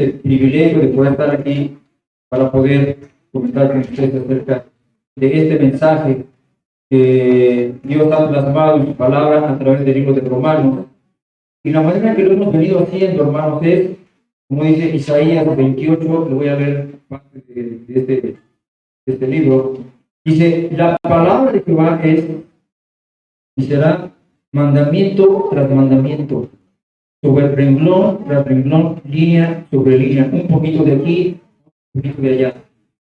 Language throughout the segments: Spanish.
este privilegio de poder estar aquí para poder comentar con ustedes acerca de este mensaje que Dios ha plasmado en su palabra a través del libro de Romanos. Y la manera que lo hemos venido haciendo, hermanos, es, como dice Isaías 28, le voy a leer parte de este libro. Dice, la palabra de Jehová es, y será mandamiento tras mandamiento, sobre renglón tras renglón, línea sobre línea, un poquito de aquí, un poquito de allá.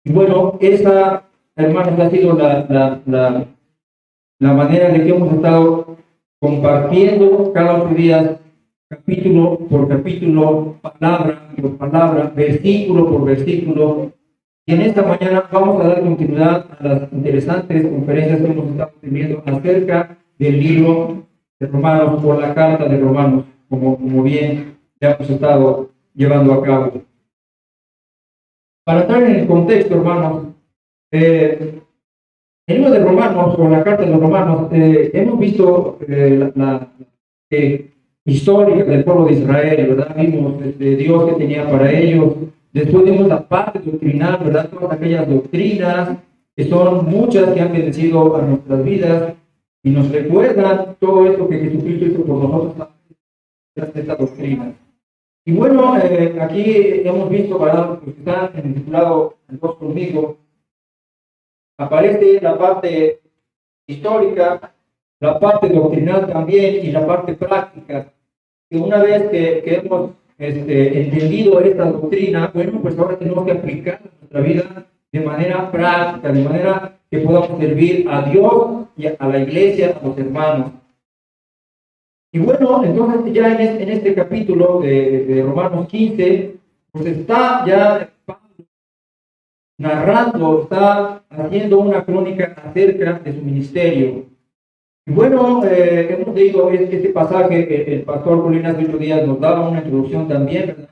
Y bueno, esa, hermanos, ha sido la manera de que hemos estado compartiendo cada 8 días, capítulo por capítulo, palabra por palabra, versículo por versículo. Y en esta mañana vamos a dar continuidad a las interesantes conferencias que hemos estado teniendo acerca del libro de Romanos o la carta de Romanos, como bien ya hemos estado llevando a cabo. Para entrar en el contexto, hermanos, el libro de Romanos o la carta de los Romanos, hemos visto la historia del pueblo de Israel, ¿verdad? Vimos Dios que tenía para ellos. Después vimos la parte doctrinal, ¿verdad? Todas aquellas doctrinas, que son muchas que han bendecido a nuestras vidas y nos recuerdan todo esto que Jesucristo hizo por nosotros, esta doctrina. Y bueno, aquí hemos visto, para los que están en el titulado Dos conmigo, aparece la parte histórica, la parte doctrinal también y la parte práctica. Y una vez que hemos entendido esta doctrina, bueno, pues ahora tenemos que aplicar en nuestra vida de manera práctica, de manera que podamos servir a Dios y a la iglesia, a los hermanos. Y bueno, entonces ya en este capítulo de Romanos 15, pues está ya narrando, está haciendo una crónica acerca de su ministerio. Y bueno, hemos leído este pasaje, el pastor Colinas de 8 días nos daba una introducción también, ¿verdad?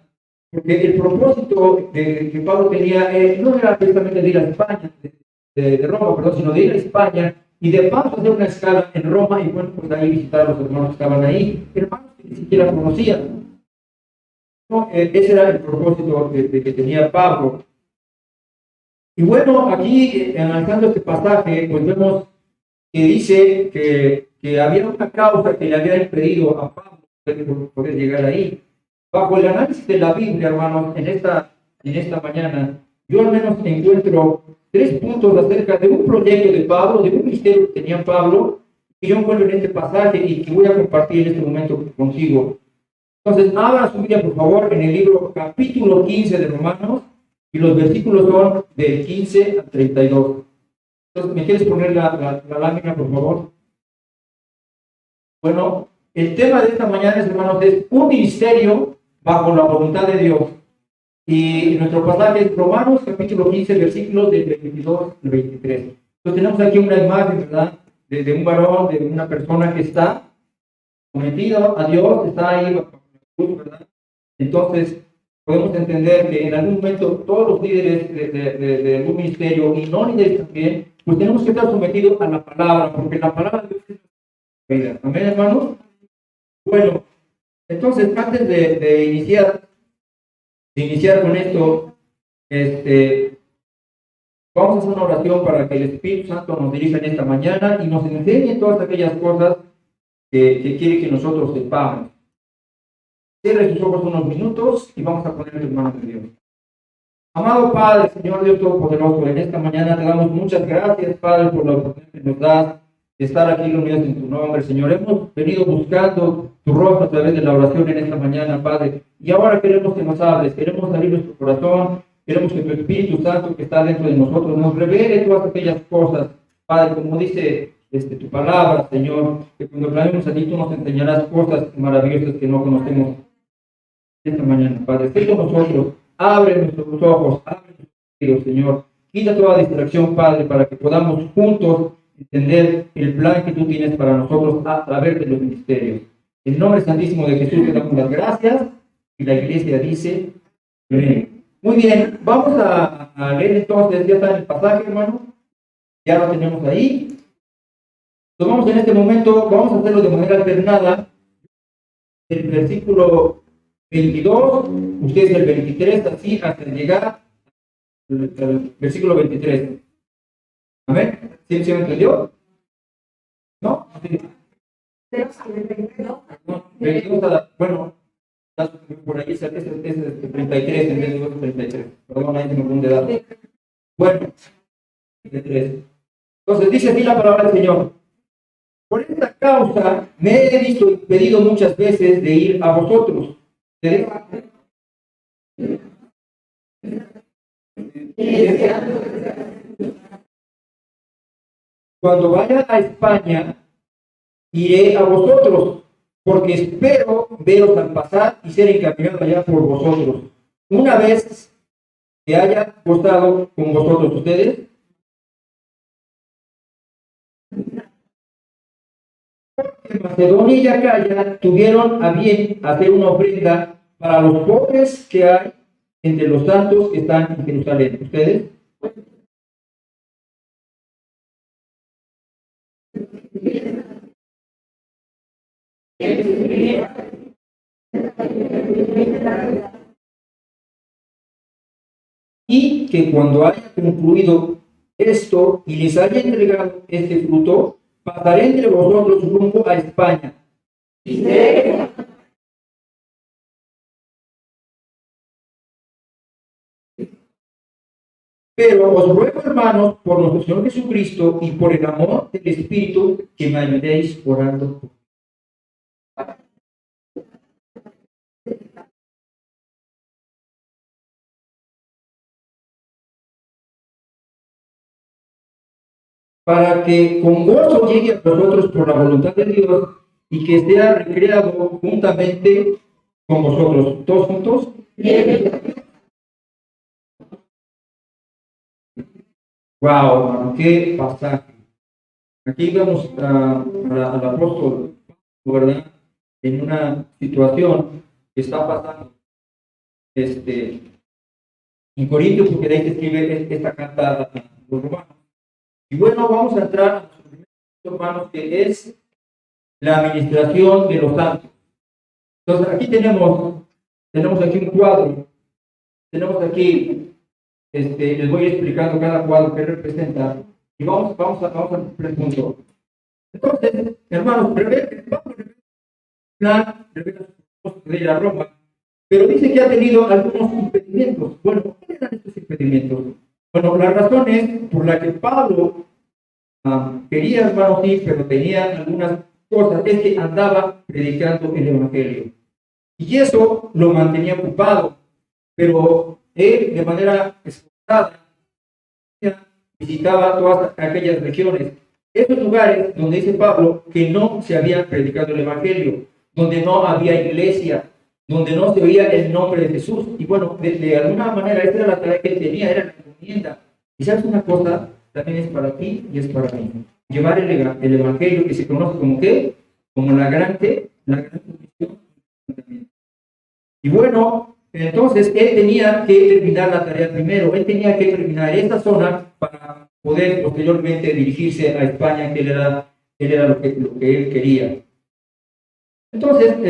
Porque el propósito que Pablo tenía no era precisamente de ir a España, de Roma, perdón, sino de ir a España y de paso hacer una escala en Roma y bueno, pues ahí visitar a los hermanos que estaban ahí, hermanos que ni siquiera conocían. ¿No? Ese era el propósito que tenía Pablo. Y bueno, aquí analizando este pasaje, pues vemos que dice que había una causa que le había impedido a Pablo poder llegar ahí. Bajo el análisis de la Biblia, hermanos, en esta mañana, yo al menos encuentro 3 puntos acerca de un proyecto de Pablo, de un ministerio que tenía Pablo, que yo encuentro en este pasaje y que voy a compartir en este momento contigo. Entonces, abra su Biblia, por favor, en el libro capítulo 15 de Romanos, y los versículos son del 15 al 32. Entonces, ¿me quieres poner la lámina, por favor? Bueno, el tema de esta mañana, hermanos, es un ministerio bajo la voluntad de Dios. Y nuestro pasaje es Romanos, capítulo 15, versículos del 22 al 23. Entonces, tenemos aquí una imagen, ¿verdad? De un varón, de una persona que está sometido a Dios, está ahí bajo la cruz, ¿verdad? Entonces, podemos entender que en algún momento todos los líderes de algún ministerio, y no líderes también, pues tenemos que estar sometidos a la palabra, porque la palabra de Dios es la vida. ¿Amén, hermanos? Bueno, entonces, antes de iniciar con esto, vamos a hacer una oración para que el Espíritu Santo nos dirija en esta mañana y nos enseñe todas aquellas cosas que quiere que nosotros sepamos. Cierre sus ojos unos minutos y vamos a poner en manos de Dios. Amado Padre, Señor Dios Todopoderoso, en esta mañana te damos muchas gracias, Padre, por la oportunidad que nos das de estar aquí reunidos en tu nombre, Señor. Hemos venido buscando tu rostro a través de la oración en esta mañana, Padre, y ahora queremos que nos hables, queremos abrir nuestro corazón, queremos que tu Espíritu Santo que está dentro de nosotros nos revele todas aquellas cosas, Padre, como dice tu palabra, Señor, que cuando clamemos a ti tú nos enseñarás cosas maravillosas que no conocemos esta mañana, Padre. Sé con nosotros, abre nuestros ojos, abre nuestros oídos, Señor. Quita toda distracción, Padre, para que podamos juntos entender el plan que tú tienes para nosotros a través de los ministerios. En el nombre santísimo de Jesús te damos las gracias y la iglesia dice amén. Muy bien, vamos a leer entonces, ya está en el pasaje, hermano, ya lo tenemos ahí. Entonces vamos en este momento, vamos a hacerlo de manera alternada. El versículo 22, ustedes el 23, así hasta llegar al versículo 23. ¿Amén? ¿Sí, sí me entendió? ¿No? Sí. No, 22 bueno, por ahí es el 33 en vez de 33. Perdón, ahí se me confunde dato. Bueno, 33. Entonces dice así la palabra del Señor. Por esta causa me he visto impedido muchas veces de ir a vosotros. Cuando vaya a España, iré a vosotros, porque espero veros al pasar y ser encaminado allá por vosotros. Una vez que haya gozado con vosotros ustedes, en Macedonia y Acaya tuvieron a bien hacer una ofrenda para los pobres que hay entre los santos que están en Jerusalén. ¿Ustedes? Y que cuando haya concluido esto y les haya entregado este fruto, pasaré entre vosotros rumbo a España. Pero os ruego, hermanos, por nuestro Señor Jesucristo y por el amor del Espíritu, que me ayudéis orando. Para que con gozo llegue a vosotros por la voluntad de Dios y que sea recreado juntamente con vosotros. ¿Todos juntos? Wow, qué pasaje. Aquí vemos al apóstol, ¿verdad? En una situación que está pasando en Corintios, porque de ahí se escribe esta carta a los romanos. Y bueno, vamos a entrar a nuestro primer punto, hermanos, que es la administración de los santos. Entonces, aquí tenemos aquí un cuadro, tenemos aquí, les voy explicando cada cuadro que representa, y vamos al primer punto. Entonces, hermanos, plan de ir a Roma, pero dice que ha tenido algunos impedimentos. Bueno, ¿cuáles eran estos impedimentos? Bueno, la razón es por la que Pablo quería, hermanos, sí, pero tenía algunas cosas, es que andaba predicando el Evangelio. Y eso lo mantenía ocupado, pero él de manera esforzada visitaba todas aquellas regiones, esos lugares donde dice Pablo que no se había predicado el Evangelio, donde no había iglesia, donde no se oía el nombre de Jesús. Y bueno, de alguna manera esa era la tarea que él tenía, era la encomienda. Y sabes una cosa, también es para ti y es para mí. Llevar el Evangelio que se conoce como ¿qué? Como la gran comisión. Y bueno, entonces él tenía que terminar la tarea primero, él tenía que terminar esta zona para poder posteriormente dirigirse a España, que él era lo que él quería. Entonces,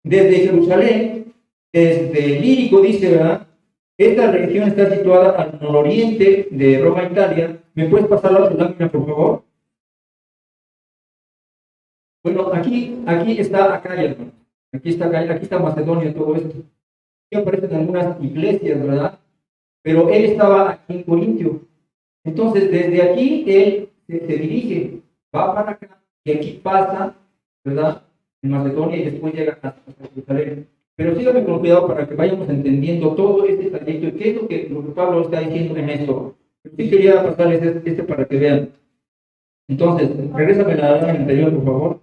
desde Jerusalén, desde Lírico, dice, ¿verdad? Esta región está situada al nororiente de Roma, Italia. ¿Me puedes pasar la otra lámina, por favor? Bueno, aquí está Acaya, hermano. Aquí está Macedonia, todo esto. Aquí aparecen algunas iglesias, ¿verdad? Pero él estaba aquí en Corintio. Entonces, desde aquí él se dirige, va para acá, y aquí pasa, ¿verdad? En Macedonia y después llega hasta Jerusalén. Pero síganme con cuidado para que vayamos entendiendo todo este trayecto y qué es lo que Pablo está diciendo en esto. Sí quería pasarles para que vean. Entonces, regrésame la lámina anterior, por favor.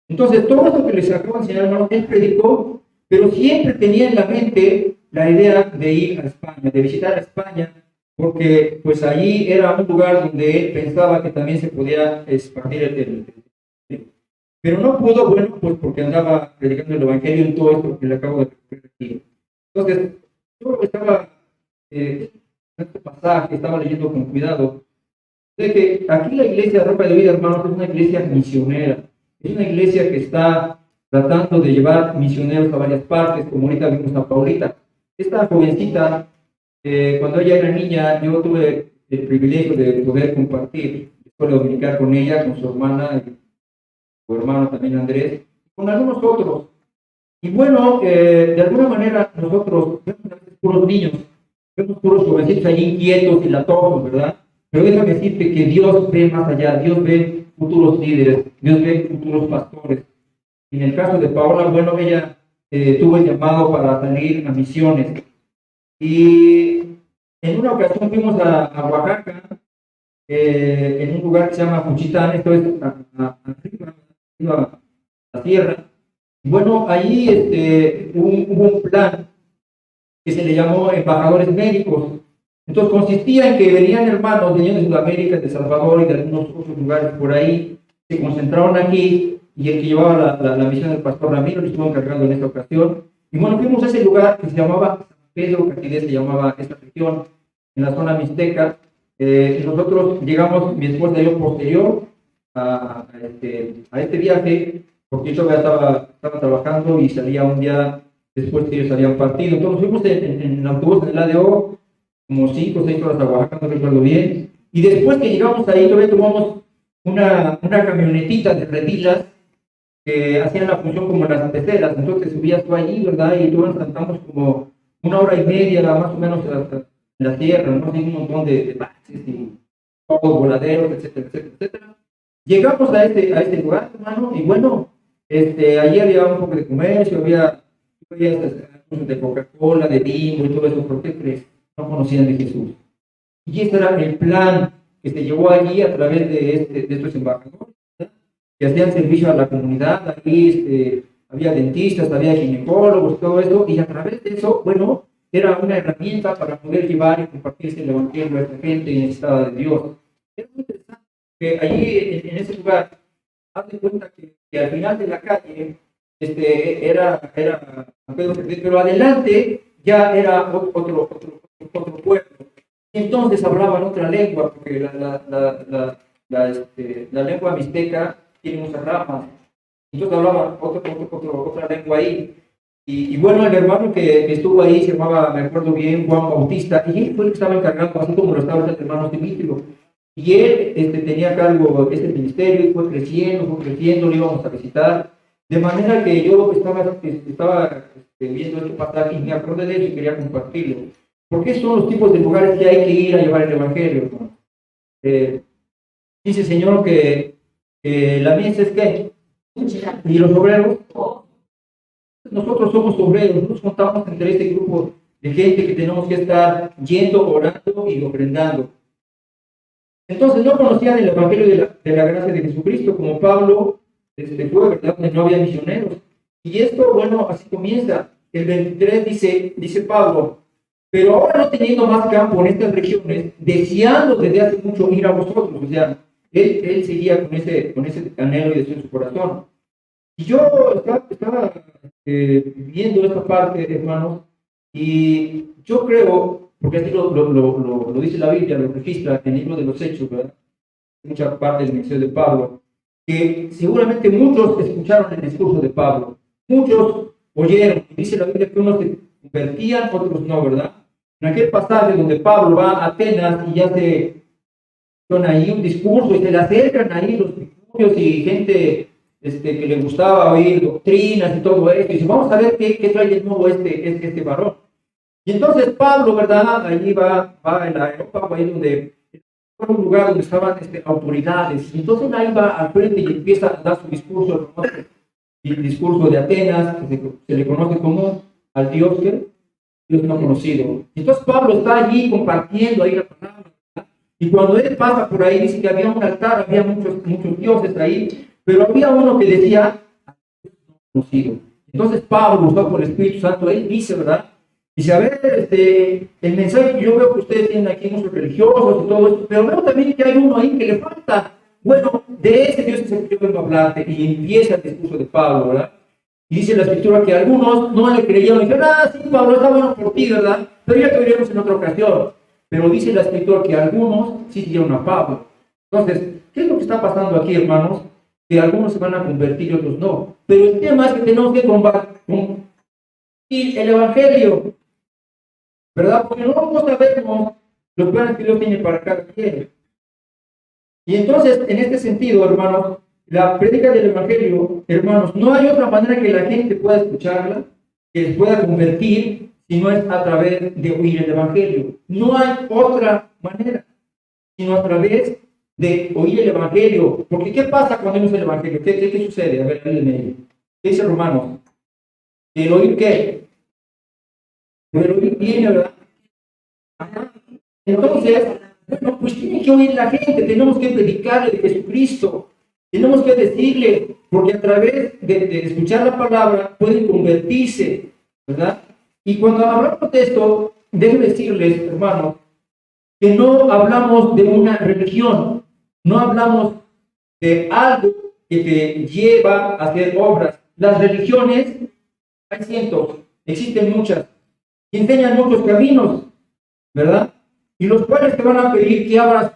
Entonces, todo esto que les acabo de enseñar, hermanos, él predicó, pero siempre tenía en la mente la idea de ir a España, de visitar a España, porque pues allí era un lugar donde él pensaba que también se podía expandir pero no pudo, bueno, pues porque andaba predicando el Evangelio en todo esto que le acabo de referir aquí. Entonces, yo estaba, en este pasaje, estaba leyendo con cuidado, de que aquí la iglesia de Roca de Vida, hermanos, es una iglesia misionera, es una iglesia que está tratando de llevar misioneros a varias partes, como ahorita vimos a Paulita. Esta jovencita, cuando ella era niña, yo tuve el privilegio de poder compartir escuela dominical con ella, con su hermana, y su hermano también Andrés, con algunos otros. Y bueno, de alguna manera nosotros vemos a veces puros niños, vemos puros jovencitos ahí inquietos y latosos, ¿verdad? Pero déjame decirte que Dios ve más allá, Dios ve futuros líderes, Dios ve futuros pastores. En el caso de Paola, bueno, ella tuvo el llamado para salir a misiones. Y en una ocasión fuimos a Oaxaca, en un lugar que se llama Cuchitán, esto es arriba, a la tierra. Bueno, ahí hubo un plan que se le llamó embajadores médicos. Entonces consistía en que venían hermanos, venían de Sudamérica, de Salvador y de algunos otros lugares por ahí, se concentraron aquí y el que llevaba la misión del pastor Ramiro lo estuvo encargando en esta ocasión. Y bueno, fuimos a ese lugar que se llamaba San Pedro Catidés, se llamaba esta región, en la zona mixteca. Y nosotros llegamos, mi esposa y yo, posterior a este viaje, porque yo todavía estaba trabajando y salía un día después que ellos habían partido. Entonces fuimos en el autobús, en el ADO, como 5 o 6 horas a Oaxaca, no recuerdo bien. Y después que llegamos ahí, todavía tomamos una camionetita de redilas que hacían la función como las peceras. Entonces subías tú allí, ¿verdad? Y todos cantamos como 1 hora y media, más o menos, hasta la tierra, ¿no? Hay un montón de baches y todo, voladeros, etcétera, etcétera, etcétera. Llegamos a este lugar, hermano, y bueno, allí había un poco de comercio, había de Coca-Cola, de Bimbo y todo eso, ¿por qué crees? No conocían de Jesús. Y ese era el plan que se llevó allí a través de estos embajadores, ¿verdad? Que hacían servicio a la comunidad. Ahí había dentistas, había ginecólogos, todo eso, y a través de eso, bueno, era una herramienta para poder llevar y compartirse el evangelio a esta gente necesitada de Dios. Es muy interesante que allí en ese lugar, haz de cuenta que al final de la calle era San Pedro, pero adelante ya era otro pueblo. Y entonces hablaban otra lengua, porque la lengua mixteca tiene muchas ramas. Entonces hablaban otra lengua ahí. Y bueno, el hermano que estuvo ahí se llamaba, me acuerdo bien, Juan Bautista, y él fue el que estaba encargado, así como lo estaba el hermano Dimitrio. Y él tenía a cargo este ministerio y fue creciendo, lo íbamos a visitar. De manera que yo estaba viendo este pasaje y me acordé de eso y quería compartirlo. Porque son los tipos de lugares que hay que ir a llevar el evangelio, ¿no? Dice el Señor que la mies es que, y los obreros, nosotros somos obreros, nos contamos entre este grupo de gente que tenemos que estar yendo, orando y ofrendando. Entonces no conocían el evangelio de la gracia de Jesucristo, como Pablo fue, ¿verdad? Donde no había misioneros. Y esto, bueno, así comienza. El 23 dice Pablo, pero ahora no teniendo más campo en estas regiones, deseando desde hace mucho ir a vosotros. O sea, él seguía con ese anhelo y deseo en su corazón. Y yo estaba viendo esta parte, hermanos, y yo creo, porque así lo dice la Biblia, lo registra en el libro de los Hechos, ¿verdad? Mucha parte del ministerio de Pablo, que seguramente muchos escucharon el discurso de Pablo, muchos oyeron, y dice la Biblia que unos se convertían, otros no, ¿verdad? En aquel pasaje donde Pablo va a Atenas y hace ahí un discurso y se le acercan ahí los discípulos y gente que le gustaba oír doctrinas y todo esto, y dice, vamos a ver qué trae de nuevo este varón. Y entonces Pablo, ¿verdad? Allí va en la Europa, ahí donde fue un lugar donde estaban autoridades, y entonces ahí va al frente y empieza a dar su discurso, el discurso de Atenas, que se le conoce como al Dios no conocido. Entonces Pablo está allí compartiendo ahí la palabra, ¿verdad? Y cuando él pasa por ahí, dice que había un altar, había muchos dioses ahí, pero había uno que decía conocido. Entonces Pablo, usado por el Espíritu Santo, él dice, ¿verdad? Dice, a ver, el mensaje que yo veo que ustedes tienen aquí, muchos religiosos y todo esto, pero veo también que hay uno ahí que le falta. Bueno, de ese Dios es el que yo vengo a hablarte. Y empieza el discurso de Pablo, ¿verdad? Y dice la Escritura que algunos no le creyeron y dijeron, sí, Pablo, está bueno por ti, ¿verdad? Pero ya te veremos en otra ocasión. Pero dice la Escritura que algunos sí siguieron a Pablo. Entonces, ¿qué es lo que está pasando aquí, hermanos? que algunos se van a convertir y otros no. Pero el tema es que tenemos que combatir el Evangelio, ¿verdad? Porque no sabemos los planes que Dios tiene para cada quien. Y entonces, en este sentido, hermanos, la prédica del Evangelio, hermanos, no hay otra manera que la gente pueda escucharla, que se pueda convertir, si no es a través de oír el Evangelio. No hay otra manera, sino a través de oír el Evangelio. Porque ¿qué pasa cuando oímos el Evangelio? ¿Qué sucede? A ver, ayúdenme. ¿Qué dice Romanos? ¿El oír qué? El oír viene, ¿verdad? Ajá. Entonces, bueno, pues tiene que oír la gente, tenemos que predicarle de Jesucristo, tenemos que decirle, porque a través de escuchar la palabra pueden convertirse, ¿verdad? Y cuando hablamos de esto, debo decirles, hermanos, que no hablamos de una religión, no hablamos de algo que te lleva a hacer obras. Las religiones, hay cientos, existen muchas, y enseñan muchos caminos, ¿verdad? Y los cuales te van a pedir que hagas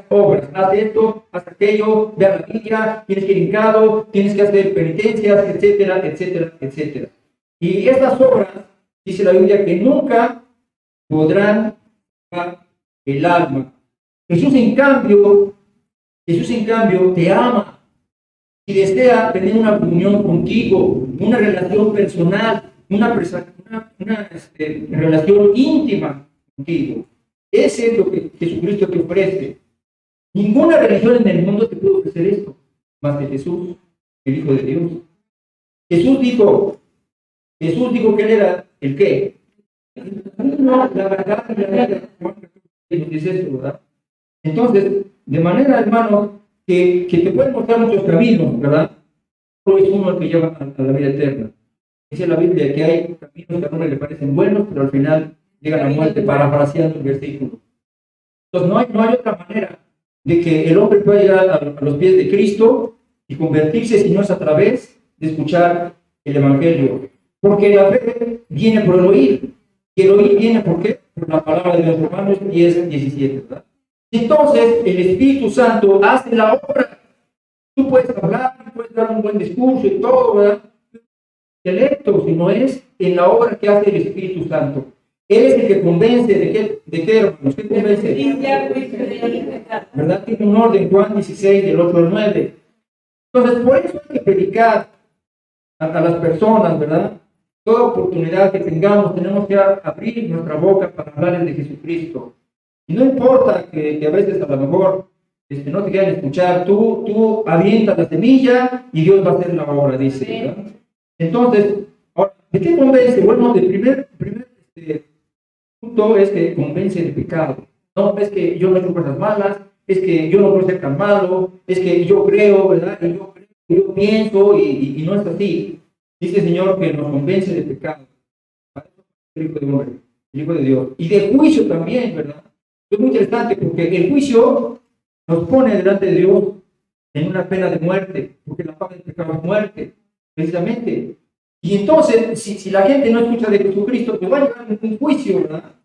obras, haz esto, haz aquello, ve a la Biblia, tienes que ir hincado, tienes que hacer penitencias, etcétera, etcétera, etcétera. Y estas obras, dice la Biblia, que nunca podrán salvar el alma. Jesús en cambio, te ama y desea tener una comunión contigo, una relación personal, una relación íntima contigo. Ese es lo que Jesucristo te ofrece. Ninguna religión en el mundo te puede ofrecer esto, más que Jesús, el Hijo de Dios. Jesús dijo que él era el qué. No, la verdad y la vida. Dice esto, ¿verdad? Entonces, de manera, hermanos, que te pueden mostrar muchos caminos, ¿verdad? Solo es uno el que lleva a la vida eterna. Dice la Biblia que hay caminos que a uno le parecen buenos, pero al final llegan a muerte, parafraseando el versículo. Entonces, no hay otra manera de que el hombre pueda llegar a los pies de Cristo y convertirse, si no es a través de escuchar el Evangelio. Porque la fe viene por el oír. Y el oír viene, ¿por qué? Por la palabra de Dios, Romanos 10, 17, ¿verdad? Entonces, el Espíritu Santo hace la obra. Tú puedes hablar, puedes dar un buen discurso y todo, ¿verdad? Electo, si no es en la obra que hace el Espíritu Santo. Él es el que convence de qué, hermanos, ¿qué convence? ¿Verdad? Tiene un orden, Juan 16, del 8 al 9. Entonces, por eso hay que predicar a las personas, ¿verdad? Toda oportunidad que tengamos, tenemos que abrir nuestra boca para hablarles de Jesucristo. Y no importa que a veces a lo mejor no te quieran escuchar, tú avientas la semilla y Dios va a hacer la obra, dice, ¿verdad? Entonces, ahora, ¿de qué convence? Bueno, el primer punto es que convence de pecado. No, es que yo no he hecho cosas malas, es que yo no puedo ser tan malo, es que yo creo, ¿verdad? Y yo pienso y no es así. Dice el Señor que nos convence de pecado. El Hijo de Hombre, el Hijo de Dios. Y de juicio también, ¿verdad? Es muy interesante porque el juicio nos pone delante de Dios en una pena de muerte, porque la paga del pecado es muerte, precisamente. Y entonces, si la gente no escucha de Jesucristo, pues va a llegar un juicio, ¿verdad?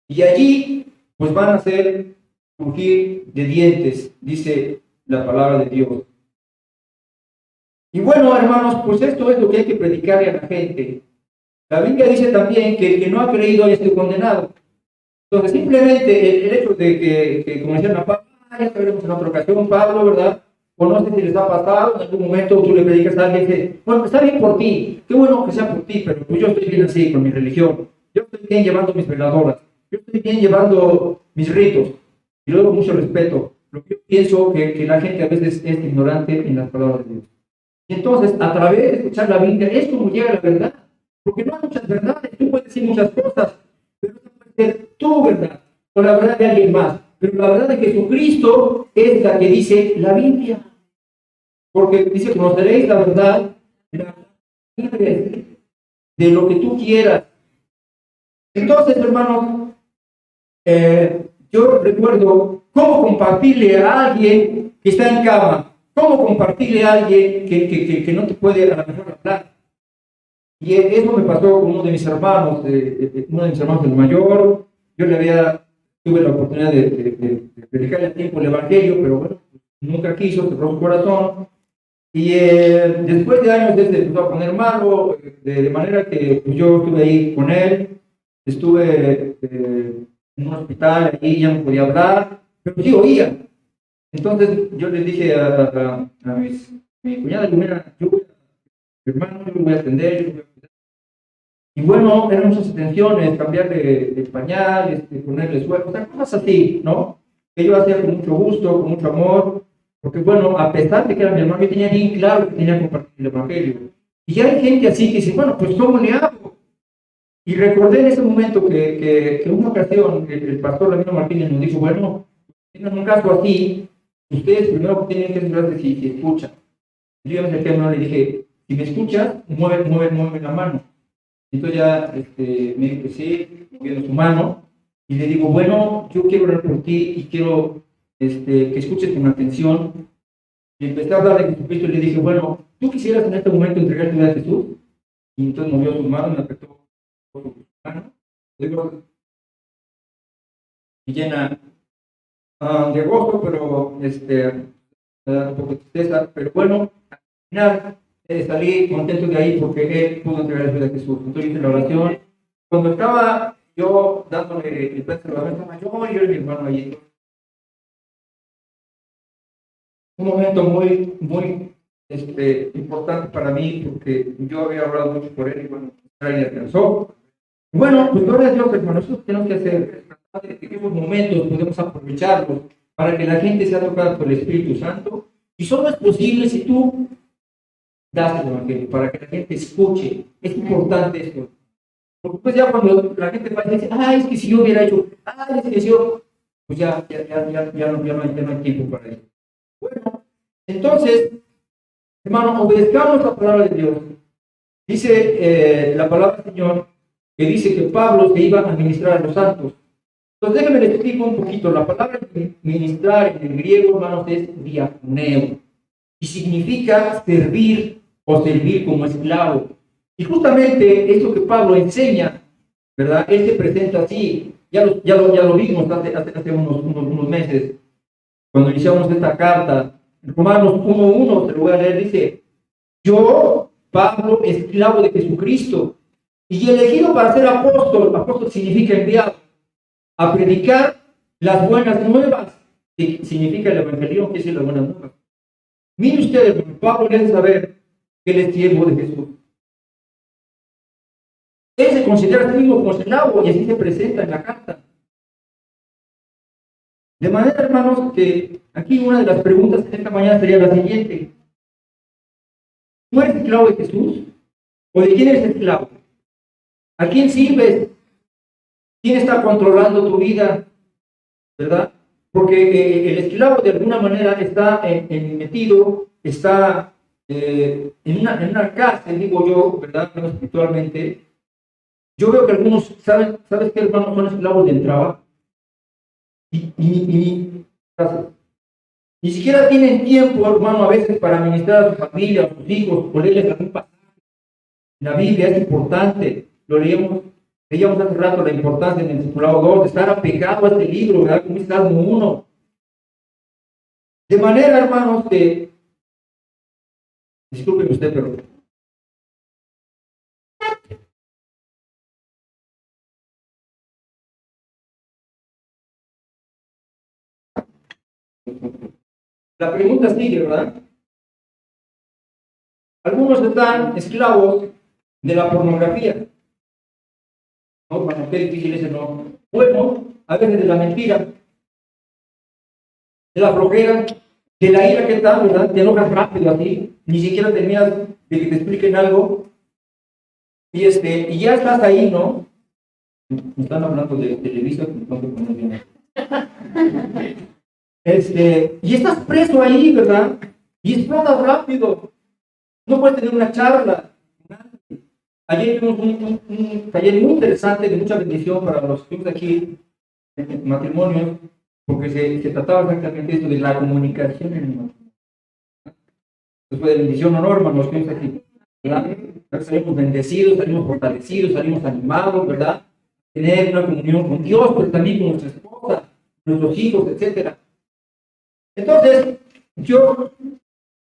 Y allí, pues van a ser crujir de dientes, dice la palabra de Dios. Y bueno, hermanos, pues esto es lo que hay que predicarle a la gente. La Biblia dice también que el que no ha creído es condenado. Entonces, simplemente el hecho de que como decían a Pablo, ya veremos en otra ocasión, Pablo, ¿verdad? O no sé si les ha pasado, en algún momento tú le predicas a alguien y dices, bueno, está bien por ti, qué bueno que sea por ti, pero pues yo estoy bien así con mi religión, yo estoy bien llevando mis veladoras, yo estoy bien llevando mis ritos, y luego mucho respeto. Lo que yo pienso que la gente a veces es ignorante en las palabras de Dios. Y entonces, a través de escuchar la Biblia, es como llega la verdad, porque no hay muchas verdades, tú puedes decir muchas cosas, pero no puede ser tu verdad, o la verdad de alguien más. Pero la verdad de Jesucristo es la que dice la Biblia. Porque dice, conoceréis la verdad de lo que tú quieras. Entonces, hermanos, yo recuerdo cómo compartirle a alguien que está en cama, cómo compartirle a alguien que no te puede a lo mejor hablar. Y eso me pasó con uno de mis hermanos, el mayor. Tuve la oportunidad de predicar el tiempo el Evangelio, pero bueno, nunca quiso, cerró su corazón. Y después de años él se empezó a poner malo, de manera que pues, yo estuve ahí con él, estuve en un hospital, ahí ya no podía hablar, pero sí oía. Entonces yo les dije mi cuñada, mira, yo voy mi hermano, yo lo voy a atender, yo lo voy a cuidar. Y bueno, eran muchas atenciones, cambiarle el pañal, ponerle suelo, o sea, cosas así, ¿no? Que yo hacía con mucho gusto, con mucho amor, porque bueno, a pesar de que era mi hermano, yo tenía bien claro que tenía que compartir el Evangelio. Y ya hay gente así que dice, bueno, pues ¿cómo le hago? Y recordé en ese momento que una ocasión el pastor Lamino Martínez nos dijo, bueno, en un caso así, ustedes primero tienen que asegurarse si escuchan. Yo me acerqué a mi hermano y le dije, si me escuchas, mueve la mano. Entonces ya me dijo que sí, moviendo su mano, y le digo, bueno, yo quiero orar por ti y quiero que escuches con atención. Y empecé a hablar de Jesucristo y le dije, bueno, ¿tú quisieras en este momento entregar tu vida a Jesús? Y entonces movió su mano, me apretó su mano, digo, y llena de gozo, pero me da un poco de tristeza, pero bueno, al final salí contento de ahí porque él pudo entregar la vida a Jesús. Entonces hice la oración. Cuando estaba yo dándole el peso de la oración, estaba yo y mi hermano allí. Un momento muy importante para mí porque yo había hablado mucho por él y bueno, nadie le alcanzó. Bueno, pues gloria a Dios, hermano, eso tenemos que hacer. En esos momentos podemos aprovecharlos para que la gente sea tocada por el Espíritu Santo. Y solo es posible si tú das el Evangelio, para que la gente escuche. Es importante esto. Porque pues ya cuando la gente va y dice, ay, es que si yo hubiera hecho, ay, es que si yo, pues ya no hay tiempo para eso. Bueno, entonces, hermano, obedezcamos la palabra de Dios. Dice la palabra del Señor que dice que Pablo se iba a ministrar a los santos. Entonces déjenme les explico un poquito. La palabra ministrar en el griego, hermanos, es diaconeo y significa servir o servir como esclavo. Y justamente eso que Pablo enseña, ¿verdad? Él se presenta así. Ya lo vimos hace unos meses, cuando iniciamos esta carta. En Romanos 1:1, te lo voy a leer, dice, yo, Pablo, esclavo de Jesucristo, y elegido para ser apóstol significa enviado, a predicar las buenas nuevas, que significa el evangelio, que es las buenas nuevas. Miren ustedes, Pablo debe saber que él es siervo de Jesús. Él se considera a sí mismo como esclavo y así se presenta en la carta. De manera, hermanos, que aquí una de las preguntas de esta mañana sería la siguiente. ¿Tú eres esclavo de Jesús? ¿O de quién eres esclavo? ¿A quién sirves? ¿Quién está controlando tu vida? ¿Verdad? Porque el esclavo de alguna manera está metido, está en una cárcel, digo yo, ¿verdad? No espiritualmente. Yo veo que algunos, ¿sabes qué, hermanos? Son esclavos del trabajo. Gracias. Ni siquiera tienen tiempo, hermano, a veces para administrar a su familia, a sus hijos, o leerles algún pasaje. La Biblia es importante, leíamos hace rato la importancia en el discipulado 2, de estar apegado a este libro, ¿verdad? Como dice Salmo 1. De manera, hermanos, que, disculpen usted, pero la pregunta sigue, ¿verdad? Algunos están esclavos de la pornografía. ¿No? Bueno, qué difícil es no. Bueno, a veces de la mentira, de la flojera, de la ira que tal, ¿verdad? Te enojas rápido así, ni siquiera terminas de que te expliquen algo, y ya estás ahí, ¿no? Me están hablando de Televisa, y estás preso ahí, ¿verdad? Y explotas rápido. No puedes tener una charla. Ayer tuvimos un taller muy interesante, de mucha bendición para los que estamos aquí en matrimonio, porque se trataba exactamente esto de la comunicación en el matrimonio. Después de bendición o norma, los que estamos aquí, ¿verdad? Salimos bendecidos, salimos fortalecidos, salimos animados, ¿verdad? Tener una comunión con Dios, pero también con nuestra esposa, nuestros hijos, etc. Entonces, Yo,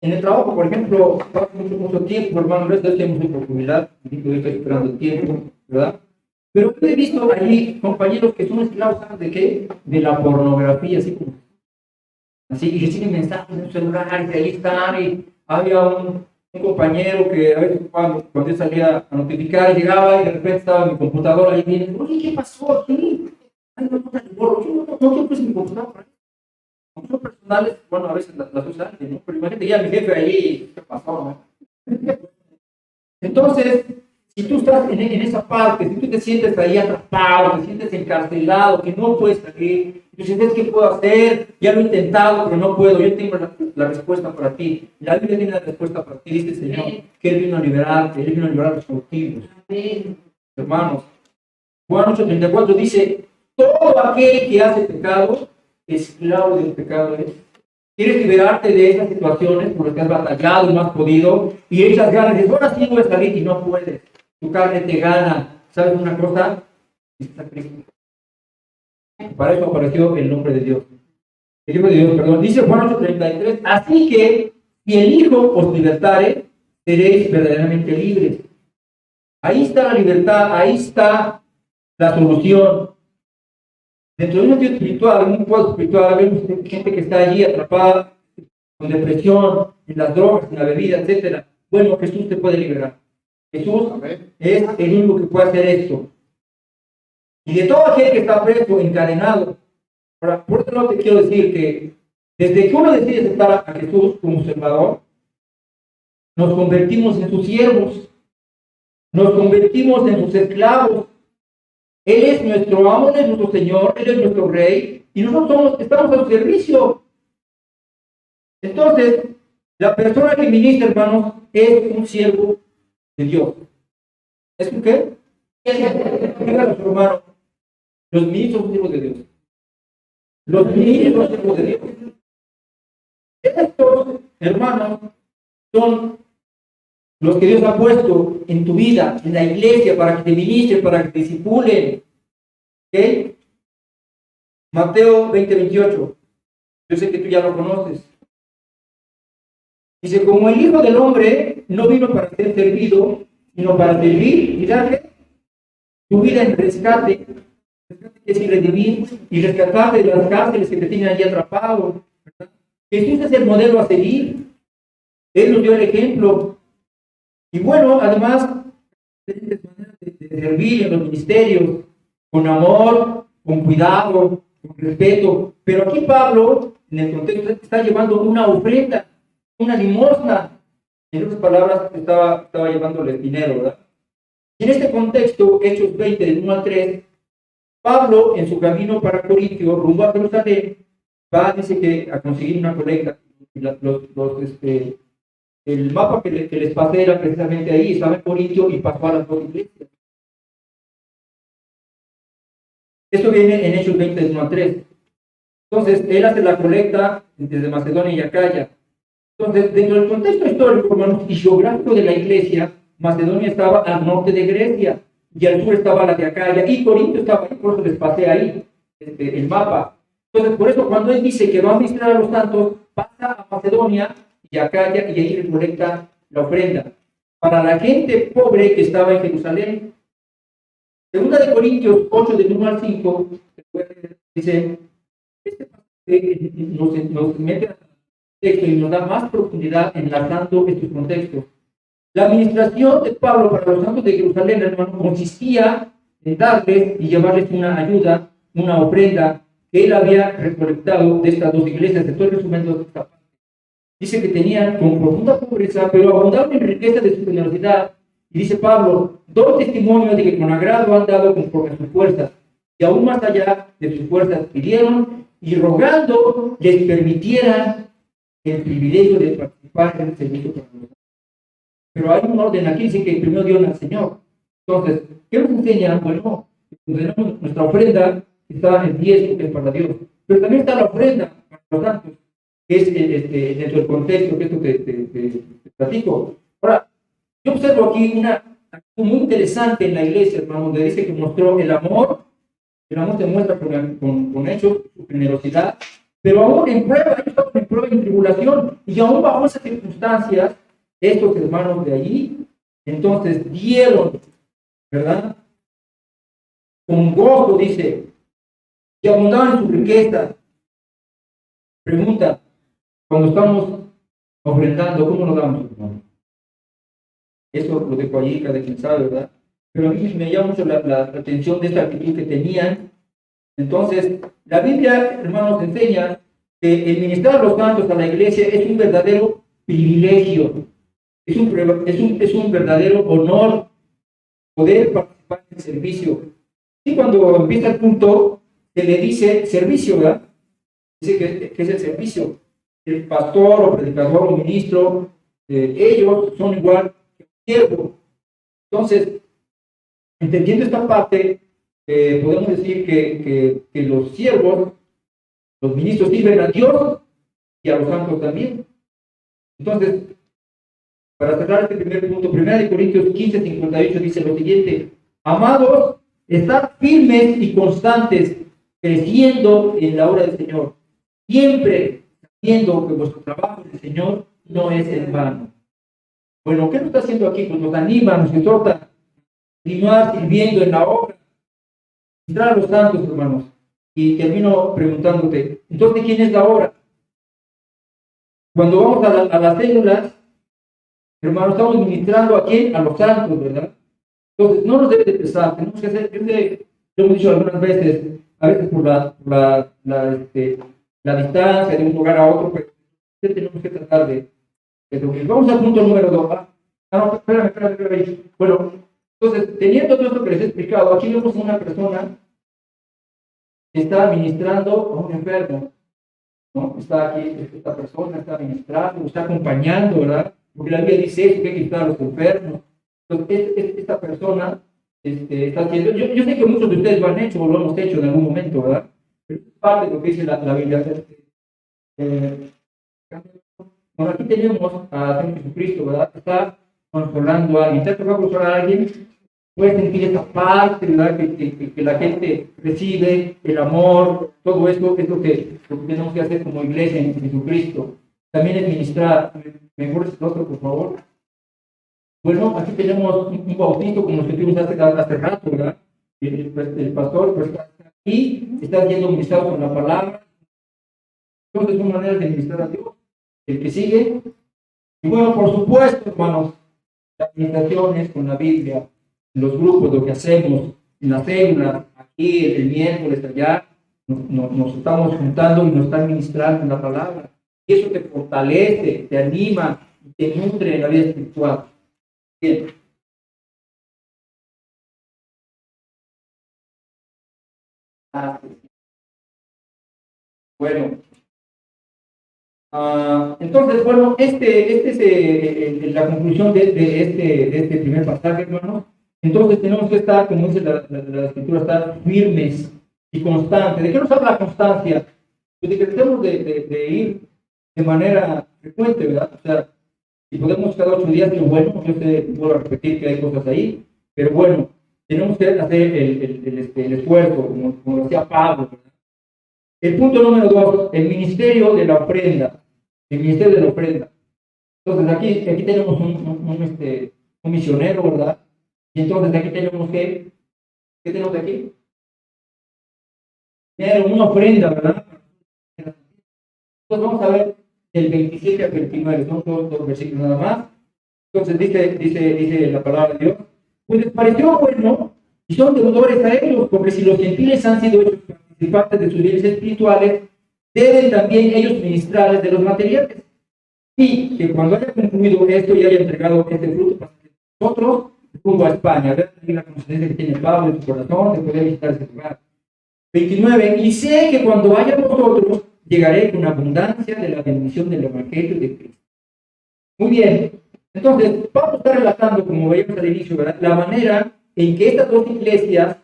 en el trabajo, por ejemplo, paso mucho tiempo, hermano, no tenemos mucha oportunidad, yo estoy esperando el tiempo, ¿verdad? Pero yo he visto allí compañeros que son esclavos, ¿sabes de qué? De la pornografía, así, y reciben mensajes en su celular, y ahí están, y había un compañero que a veces cuando yo salía a notificar, llegaba y de repente estaba en mi computadora y viene, oye, ¿qué pasó aquí? Ay, no, yo no puse mi computadora. Como son personales, bueno, a veces las usa alguien, ¿no? Pero imagínate ya mi jefe allí, ¿qué pasó, no? Entonces, si tú estás en esa parte, si tú te sientes ahí atrapado, te sientes encarcelado, que no puedes salir, tú sientes que puedo hacer, ya lo he intentado, pero no puedo, yo tengo la respuesta para ti. La Biblia tiene la respuesta para ti, dice el Señor, que Él vino a liberarte, Él vino a liberar a los cautivos. Hermanos, Juan 8:34 dice, todo aquel que hace pecado, esclavo del pecado es. Quieres liberarte de esas situaciones por las que has batallado y no has podido, y echas ganas, dices, ahora sí voy a salir y no puedes. Tu carne te gana. ¿Sabes una cosa? Está Cristo. Para eso apareció el nombre de Dios. El Hijo de Dios, perdón. Dice Juan 8:33, así que si el Hijo os libertare, seréis verdaderamente libres. Ahí está la libertad, ahí está la solución. Dentro de un sentido espiritual, un cuadro espiritual, vemos gente que está allí atrapada con depresión, en las drogas, en la bebida, etc. Bueno, Jesús te puede liberar. Jesús es el único que puede hacer esto. Y de todo aquel que está preso, encadenado. Ahora, por otro lado te quiero decir que desde que uno decide aceptar a Jesús como Salvador, nos convertimos en sus siervos, nos convertimos en sus esclavos. Él es nuestro amo, Él es nuestro Señor, Él es nuestro Rey, y nosotros estamos a su servicio. Entonces, la persona que ministra, hermanos, es un siervo de Dios. ¿Es un qué? Díganlo a su hermano. Los ministros son siervos de Dios. Los ministros son siervos de Dios. Estos, hermanos, son los que Dios ha puesto en tu vida, en la iglesia, para que te ministren, para que te discipulen. ¿Ok? Mateo 20:28. Yo sé que tú ya lo conoces. Dice, como el Hijo del Hombre no vino para ser servido, sino para servir y darle su vida en rescate. Rescate es decir, redimir y rescatar de las cárceles que te tienen allí atrapado. Jesús es el modelo a seguir. Él nos dio el ejemplo. Y bueno, además, diferentes maneras de servir en los ministerios, con amor, con cuidado, con respeto. Pero aquí Pablo, en el contexto, está llevando una ofrenda, una limosna. En otras palabras, estaba llevándole dinero, ¿verdad? Y en este contexto, Hechos 20, del 1 al 3, Pablo, en su camino para Corintio, rumbo a Jerusalén, va, dice que a conseguir una colecta. El mapa que les pasé era precisamente ahí, estaba en Corintio y pasó a las dos iglesias. Esto viene en Hechos 20, del 1 al 3. Entonces, él hace la colecta desde Macedonia y Acaya. Entonces, dentro del contexto histórico, hermanos, y geográfico de la iglesia, Macedonia estaba al norte de Grecia y al sur estaba la de Acaya y Corinto estaba ahí, por eso les pasé ahí el mapa. Entonces, por eso cuando él dice que va a ministrar a los santos, pasa a Macedonia y Acaya y ahí recolecta la ofrenda para la gente pobre que estaba en Jerusalén. Segunda de Corintios 8, del 1 al 5, dice, este pasaje nos mete a texto y nos da más profundidad enlazando estos contextos. La administración de Pablo para los santos de Jerusalén, hermano, consistía en darles y llevarles una ayuda, una ofrenda que él había recolectado de estas dos iglesias. Estoy resumiendo esta parte. Dice que tenían con profunda pobreza, pero abundaban en riqueza de su generosidad. Y dice Pablo, doy testimonio de que con agrado han dado conforme a sus fuerzas, y aún más allá de sus fuerzas pidieron y rogando les permitieran el privilegio de participar en el servicio para los demás. Pero hay un orden aquí, dice que primero dio al Señor. Entonces, ¿qué nos enseña? Bueno, tenemos nuestra ofrenda, que está en 10, que es para Dios, pero también está la ofrenda para los santos, que es dentro del contexto que esto te platico. Ahora, yo observo aquí una actitud muy interesante en la iglesia, hermano, donde dice que mostró el amor se muestra con hechos, su generosidad, Pero aún en prueba, ellos estaban en prueba y en tribulación, y aún bajo esas circunstancias, estos hermanos de allí, entonces dieron, ¿verdad? Con gozo, dice, y abundaban en su riqueza. Pregunta, cuando estamos ofrendando, ¿cómo nos damos, hermano? Eso lo dejo allí, cada quien sabe, ¿verdad? Pero a mí me llama mucho la atención de esta actitud que tenían. Entonces, la Biblia, hermanos, enseña que el ministrar a los santos a la iglesia es un verdadero privilegio, es un verdadero honor poder participar en el servicio. Y cuando empieza el punto, se le dice servicio, ¿verdad? Dice que es el servicio. El pastor o predicador o ministro, ellos son igual que un siervo. Entonces, entendiendo esta parte, podemos decir que los siervos, los ministros sirven a Dios y a los santos también. Entonces, para cerrar este primer punto, 1 Corintios 15:58 dice lo siguiente: amados, estad firmes y constantes, creciendo en la obra del Señor, siempre sabiendo que vuestro trabajo en el Señor no es en vano. Bueno, ¿qué nos está haciendo aquí? Pues nos anima, nos exhorta a continuar sirviendo en la obra, ministrar a los santos, hermanos. Y termino preguntándote, entonces, ¿quién es la obra? Cuando vamos a las células, hermanos, estamos ministrando a quién? A los santos, ¿verdad? Entonces, no nos debe de pesar, tenemos que hacer, lo hemos dicho algunas veces, a veces por la distancia de un lugar a otro, pues tenemos que tratar de reunir. Vamos al punto número 2. No, espérame. Bueno, entonces, teniendo todo esto que les he explicado, aquí vemos a una persona que está ministrando a un enfermo, ¿no? Está aquí, esta persona está ministrando, está acompañando, ¿verdad? Porque la Biblia dice eso, que hay que quitar a los enfermos. Entonces, esta persona está haciendo, yo sé que muchos de ustedes lo han hecho o lo hemos hecho en algún momento, ¿verdad? Pero es parte de lo que dice la Biblia. Bueno, aquí tenemos a Señor Jesucristo, ¿verdad? Está consolando a alguien. ¿Te ha tocado consolar a alguien? Puedes sentir esa parte, ¿verdad? Que la gente recibe, el amor, todo esto es lo que tenemos que hacer como iglesia en Jesucristo. También es ministrar. Mejor es el otro, por favor. Bueno, aquí tenemos un bautizo como los que tuvimos hace rato, ¿verdad? El pastor pues, está aquí, está siendo ministrado con la palabra. Entonces, son maneras de ministrar a Dios. El que sigue. Y bueno, por supuesto, hermanos, las meditaciones con la Biblia, los grupos, lo que hacemos, en las células, aquí, el miércoles, allá, nos estamos juntando y nos están ministrando en la palabra. Y eso te fortalece, te anima y te nutre en la vida espiritual. Bien. Bueno. Entonces, bueno, este es la conclusión de este primer pasaje, hermano. Entonces tenemos que estar, como dice la escritura, estar firmes y constantes. ¿De qué nos habla la constancia? Pues de que tenemos de ir de manera frecuente, ¿verdad? O sea, si podemos cada 8 días, pero bueno, yo sé, vuelvo a repetir que hay cosas ahí, pero bueno, tenemos que hacer el esfuerzo, como decía Pablo, ¿verdad? El punto número 2, el ministerio de la ofrenda. El ministerio de la ofrenda. Entonces, aquí tenemos un misionero, ¿verdad? Y entonces aquí tenemos ¿qué tenemos aquí? Una ofrenda, ¿verdad? Entonces, vamos a ver del 27 al 29, son dos versículos nada más. Entonces, dice la palabra de Dios, pues les pareció bueno y son deudores a ellos, porque si los gentiles han sido hechos participantes de sus bienes espirituales, deben también ellos ministrarles de los materiales. Y que cuando haya concluido esto y haya entregado este fruto para nosotros, rumbo a España, ver la conciencia que tiene Pablo en su corazón de poder visitar ese lugar. 29. Y sé que cuando vaya a vosotros, llegaré con abundancia de la bendición del Evangelio de Cristo. Muy bien. Entonces, Pablo está relatando, como veíamos al inicio, ¿verdad?, la manera en que estas dos iglesias,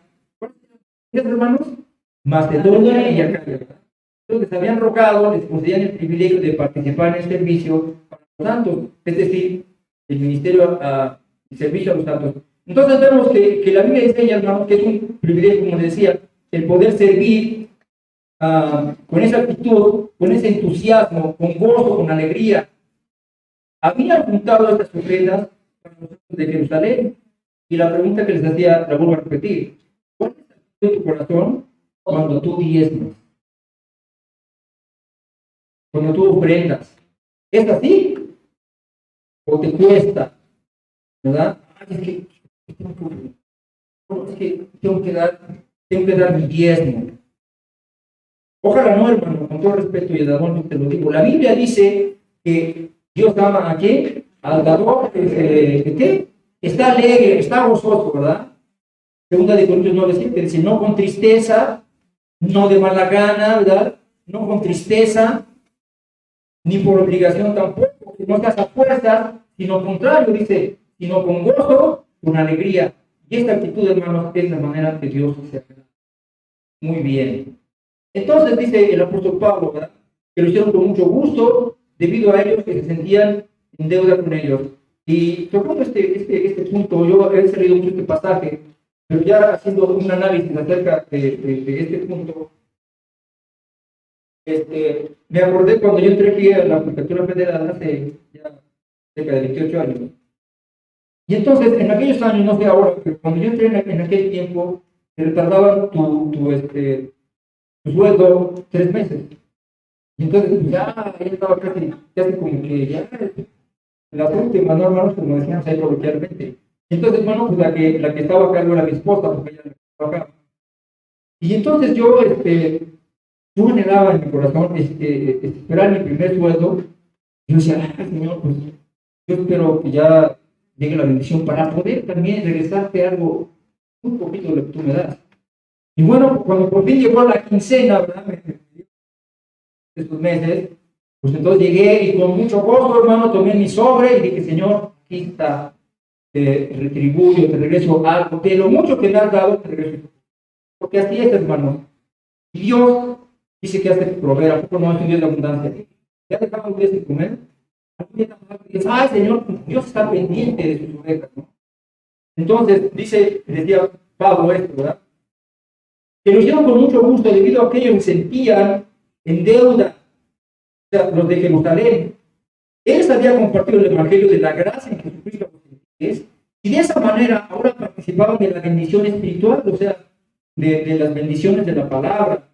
hermanos, Macedonia y Acaya, ¿verdad?, les habían rogado, les concedían el privilegio de participar en el servicio para los santos, es decir, el ministerio, el servicio a los santos. Entonces vemos que la Biblia enseña, hermanos, que es un privilegio, como les decía, el poder servir con esa actitud, con ese entusiasmo, con gozo, con alegría, habían juntado estas ofrendas para los santos de Jerusalén. Y la pregunta que les hacía, la vuelvo a repetir: ¿cuál es la actitud de tu corazón cuando tú diezmas? Cuando tú ofrendas, ¿es así o te cuesta? ¿Verdad? Ay, es que tengo que dar mi diezmo. Ojalá no, hermano, con todo respeto y el amor te lo digo. La Biblia dice que Dios ama a quién, al dador, ¿qué? Está alegre, está gozoso, ¿verdad? Segunda de Corintios 9:7 dice: no con tristeza, no de mala gana, ¿verdad? No con tristeza, ni por obligación tampoco, que no seas a fuerzas, sino contrario, dice, sino con gozo, con alegría. Y esta actitud, hermanos, es la manera que Dios se agrada. Muy bien. Entonces dice el apóstol Pablo, ¿verdad?, que lo hicieron con mucho gusto, debido a ellos que se sentían en deuda con ellos. Y tocando este punto, yo he leído mucho este pasaje, pero ya haciendo un análisis acerca de este punto, me acordé cuando yo entré aquí a la Judicatura Federal hace ya cerca de 28 años. Y entonces, en aquellos años, no sé ahora, pero cuando yo entré en aquel tiempo, se retardaban tu sueldo 3 meses. Y entonces, pues, ya estaba casi como que ya las últimas normas, como decíamos ahí coloquialmente. Entonces, bueno, pues la que estaba a cargo era mi esposa, porque ella trabajaba. Y entonces yo anhelaba en mi corazón esperar mi primer sueldo. Y yo decía: Señor, pues yo espero que ya llegue la bendición para poder también regresarte algo, un poquito de lo que tú me das. Y bueno, cuando por fin llegó la quincena, ¿verdad?, estos meses, pues entonces llegué y con mucho gozo, hermano, tomé mi sobre y dije: Señor, aquí está, te retribuyo, te regreso algo, de lo mucho que me has dado, te regreso. Porque así es, hermano. Y Dios dice que hace proveer, ¿a poco no es un Dios de abundancia? ¿Ya dejaba un día sin comer? Ay, Señor, Dios está pendiente de sus ovejas, ¿no? Entonces, decía Pablo esto, ¿verdad?, que lo hicieron con mucho gusto debido a que ellos se sentían en deuda, o sea, los de Jerusalén. Él había compartido el evangelio de la gracia en Jesucristo y de esa manera ahora participaban de la bendición espiritual, o sea, de las bendiciones de la palabra.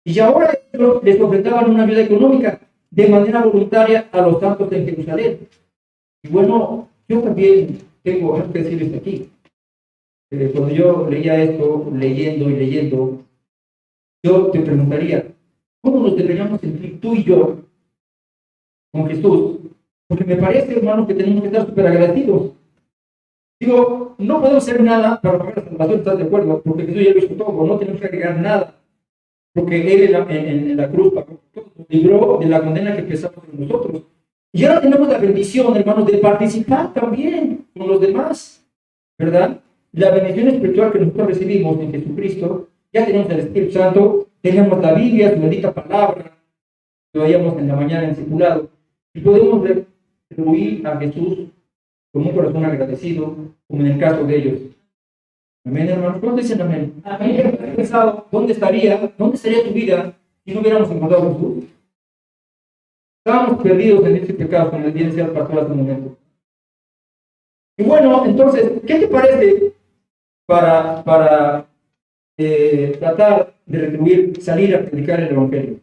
Y ahora ellos les ofrentaban una ayuda económica de manera voluntaria a los santos en Jerusalén. Y bueno, yo también tengo algo que decirles aquí. Cuando yo leía esto, leyendo, yo te preguntaría: ¿cómo nos deberíamos sentir tú y yo con Jesús? Porque me parece, hermano, que tenemos que estar súper agradecidos. Digo, no podemos hacer nada para pagar la salvación, ¿estás de acuerdo? Porque Jesús ya lo hizo todo, no tenemos que agregar nada. Porque Él en la cruz pagó todo, nos libró de la condena que pesaba sobre nosotros. Y ahora tenemos la bendición, hermanos, de participar también con los demás, ¿verdad? La bendición espiritual que nosotros recibimos en Jesucristo, ya tenemos el Espíritu Santo, tenemos la Biblia, su bendita palabra, que veíamos en la mañana en circulado, y podemos retribuir a Jesús con un corazón agradecido, como en el caso de ellos. Amén, hermanos. ¿Cuántos dicen amén? Amén. ¿Has pensado dónde estaría tu vida si no hubiéramos encontrado a Jesús? Estábamos perdidos en ese pecado, como les decía el pastor hace un momento. Y bueno, entonces, ¿qué te parece para tratar de retribuir, salir a predicar el Evangelio?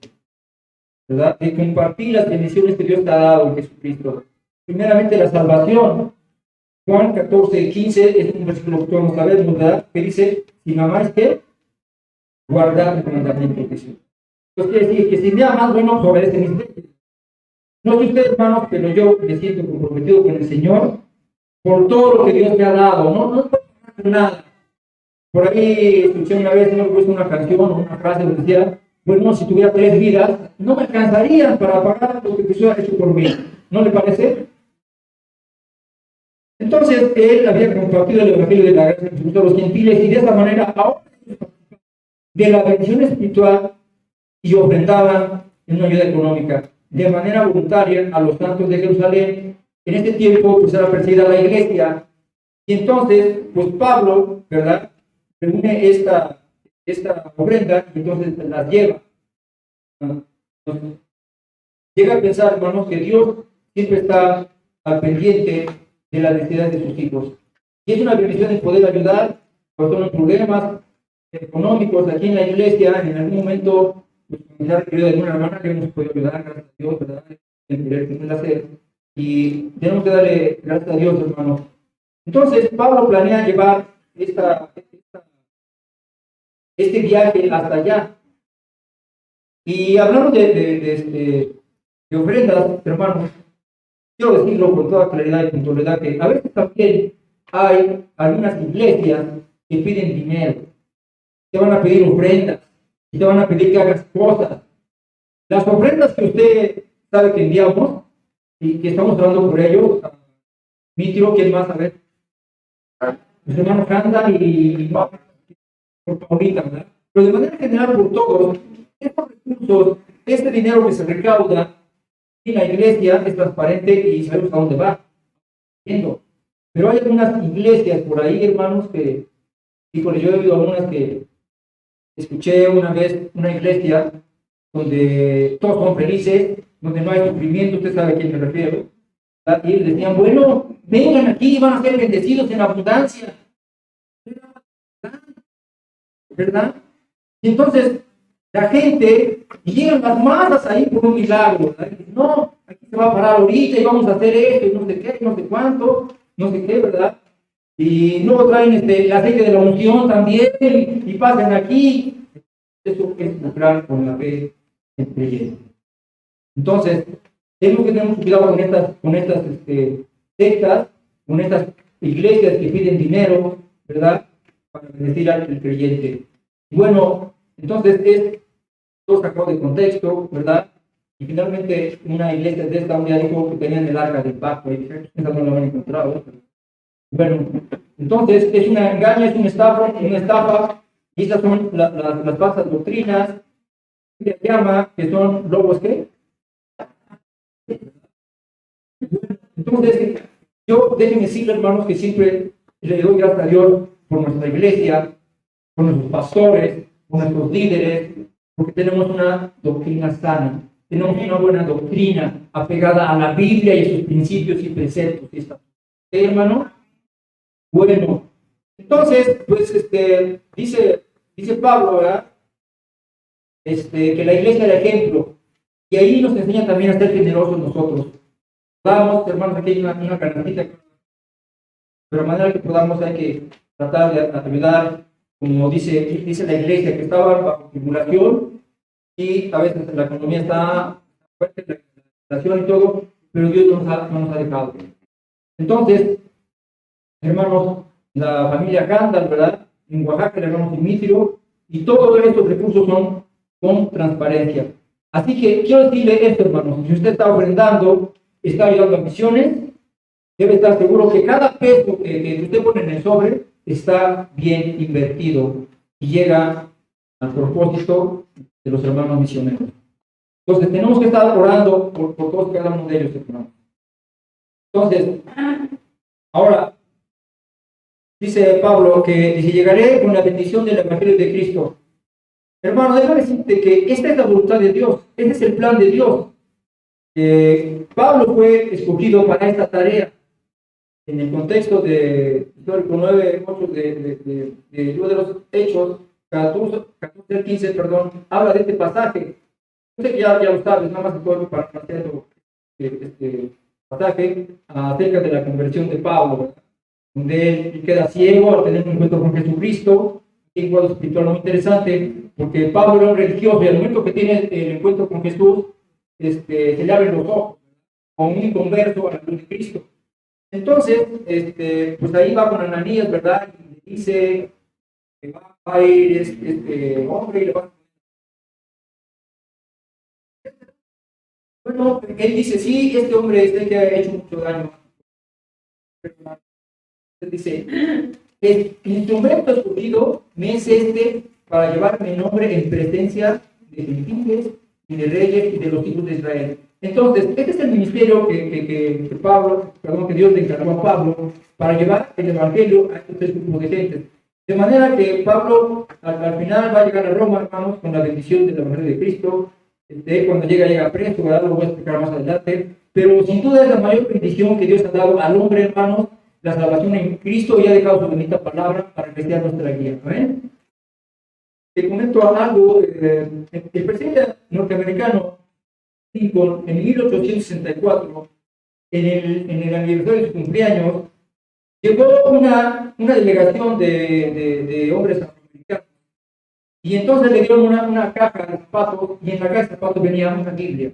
¿Verdad? De compartir las bendiciones que Dios te ha dado en Jesucristo. Primeramente, la salvación. Juan 14:15 es un versículo que todos sabemos, ¿verdad?, que dice: si me amáis, ¿qué? Guardad el mandamiento de Jesús. Entonces quiere decir que si me amas, bueno, pues obedece mis leyes. No sé ustedes, hermanos, pero yo me siento comprometido con el Señor por todo lo que Dios me ha dado. No por nada. Por ahí escuché una vez, no recuerdo, una canción o una frase que decía: bueno, si tuviera 3 vidas, no me alcanzarían para pagar lo que Jesús ha hecho por mí. ¿No le parece? Entonces, él había compartido el evangelio de la gracia a los gentiles y de esta manera ahora de la bendición espiritual y ofrendaban en una ayuda económica de manera voluntaria a los santos de Jerusalén. En este tiempo, pues era perseguida la iglesia. Y entonces, pues Pablo, ¿verdad?, reúne esta ofrenda y entonces las lleva. nos llega a pensar, hermanos, que Dios siempre está al pendiente de las necesidades de sus hijos. Y es una bendición el poder ayudar cuando son problemas económicos aquí en la iglesia. En algún momento, pues, cuando se ha requerido de alguna hermana, que hemos podido ayudar, gracias a Dios, ¿verdad? En poder hacer. Y tenemos que darle gracias a Dios, hermanos. Entonces, Pablo planea llevar este viaje hasta allá. Y hablando de ofrendas, hermanos, quiero decirlo con toda claridad y puntualidad que a veces también hay algunas iglesias que piden dinero, te van a pedir ofrendas y te van a pedir que hagas cosas. Las ofrendas que usted sabe que enviamos y que estamos hablando por ellos, Mitro, ¿quién más? A ver, los hermanos Canda y por Paulita, ¿verdad? Pero de manera general por todos, estos recursos, este dinero que se recauda en la iglesia es transparente y sabemos a dónde va. Pero hay algunas iglesias por ahí, hermanos, que, híjole, yo he oído algunas que escuché una vez, una iglesia donde todos son felices, donde no hay sufrimiento, usted sabe a quién me refiero. ¿Verdad? Y ellos decían, bueno, vengan aquí, van a ser bendecidos en abundancia. ¿Verdad? Y entonces la gente, y llegan las masas ahí por un milagro, ¿verdad? Y dicen, no, aquí se va a parar ahorita y vamos a hacer esto y no sé qué, no sé cuánto, no sé qué, ¿verdad? Y luego traen el aceite de la unción también y pasan aquí. Eso es lucrar con la fe en creyente. Entonces, tenemos que tener mucho cuidado con estas sectas, con estas iglesias que piden dinero, ¿verdad? Para bendecir al creyente. Bueno, entonces todo sacado de contexto, ¿verdad? Y finalmente una iglesia de esta un día dijo que tenían el arca del pacto y dije, esa no la han encontrado. Bueno, entonces es una engaño, es una estafa, y estas son las falsas doctrinas que se llama, que son lobos, ¿qué? Entonces, yo déjenme decirles, hermanos, que siempre le doy gracias a Dios por nuestra iglesia, por nuestros pastores, por nuestros líderes, porque tenemos una doctrina sana, tenemos una buena doctrina apegada a la Biblia y a sus principios y preceptos. ¿Sí, hermano? Bueno, entonces, pues, dice Pablo, ¿verdad? Que la iglesia era ejemplo, y ahí nos enseña también a ser generosos nosotros. Vamos, hermanos, aquí hay una canastita, pero de manera que podamos hay que tratar de ayudar, como dice la iglesia, que estaba bajo tribulación, y a veces la economía está fuerte, la inflación y todo, pero Dios no nos ha dejado. Entonces, hermanos, la familia Candal, ¿verdad? En Oaxaca, el hermano Dimitrio, y todos estos recursos son con transparencia. Así que quiero decirle esto, hermanos, si usted está ofrendando, está ayudando a misiones, debe estar seguro que cada peso que usted pone en el sobre está bien invertido y llega al propósito de los hermanos misioneros. Entonces, tenemos que estar orando por todos cada uno de ellos, hermanos. Entonces, ahora, dice Pablo que dice, llegaré con la bendición del Evangelio de Cristo. Hermano, déjame decirte que esta es la voluntad de Dios, este es el plan de Dios. Pablo fue escogido para esta tarea. En el contexto de histórico 9, 8 de libro de los Hechos, 14 al 15, perdón, habla de este pasaje. Yo sé que ya lo sabes, nada más estoy para hacer este pasaje acerca de la conversión de Pablo, donde él queda ciego al tener un encuentro con Jesucristo. Un cuadro espiritual muy interesante, porque Pablo era un religioso y al momento que tiene el encuentro con Jesús, se le abren los ojos, con un converso a la luz de Cristo. Entonces, pues ahí va con Ananías, ¿verdad? Y le dice que va a ir este hombre y le va a... Bueno, él dice, sí, este hombre es el que ha hecho mucho daño. Él dice, el instrumento escogido me es para llevar mi nombre en presencia de gentiles y de reyes y de los hijos de Israel. Entonces, este es el ministerio que Dios le encargó a Pablo para llevar el evangelio a estos tres grupos de gente. De manera que Pablo al final va a llegar a Roma, hermanos, con la bendición del evangelio de Cristo. Cuando llega preso, ¿verdad? Lo voy a explicar más adelante. Pero sin duda es la mayor bendición que Dios ha dado al hombre, hermanos, la salvación en Cristo, y ha dejado su bendita palabra para que sea nuestra guía. ¿Ven? Te comento algo. El presidente norteamericano Lincoln, en 1864, en el aniversario de su cumpleaños, llegó una delegación de hombres afroamericanos, y entonces le dieron una caja de zapatos, y en la caja de zapatos venía una Biblia,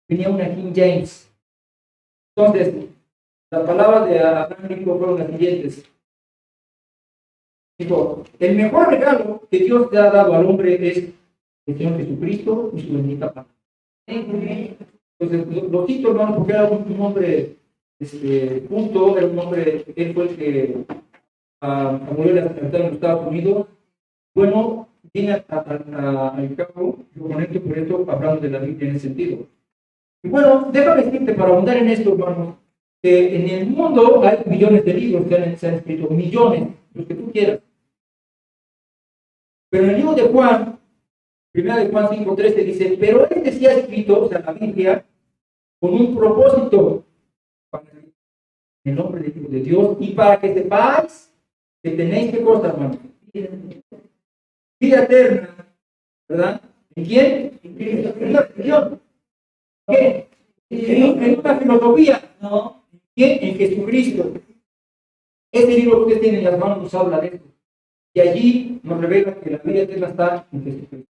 venía una King James. Entonces, las palabras de Abraham Lincoln fueron las siguientes. Dijo: el mejor regalo que Dios te ha dado al hombre es el Señor Jesucristo y su bendita palabra. Entonces, lo cito, hermano, porque era un hombre, punto, era un hombre, él fue el que murió en los Estados Unidos. Bueno, viene al cabo, yo conecto por esto, hablando de la Biblia en ese sentido. Y bueno, déjame decirte, para abundar en esto, hermano, que en el mundo hay millones de libros que se han escrito, millones, los que tú quieras. Pero en el libro de Juan, 1 de Juan 5:13 dice: pero este sí ha escrito, o sea, la Biblia, con un propósito, para en el nombre de Dios, y para que sepáis que tenéis que cosa, hermano, vida eterna, ¿verdad? ¿En quién? En Cristo. ¿En una religión? ¿Qué? ¿En una filosofía? No. ¿En quién? En Jesucristo. Este libro que usted tiene en las manos nos habla de esto. Y allí nos revela que la vida eterna está en Jesucristo.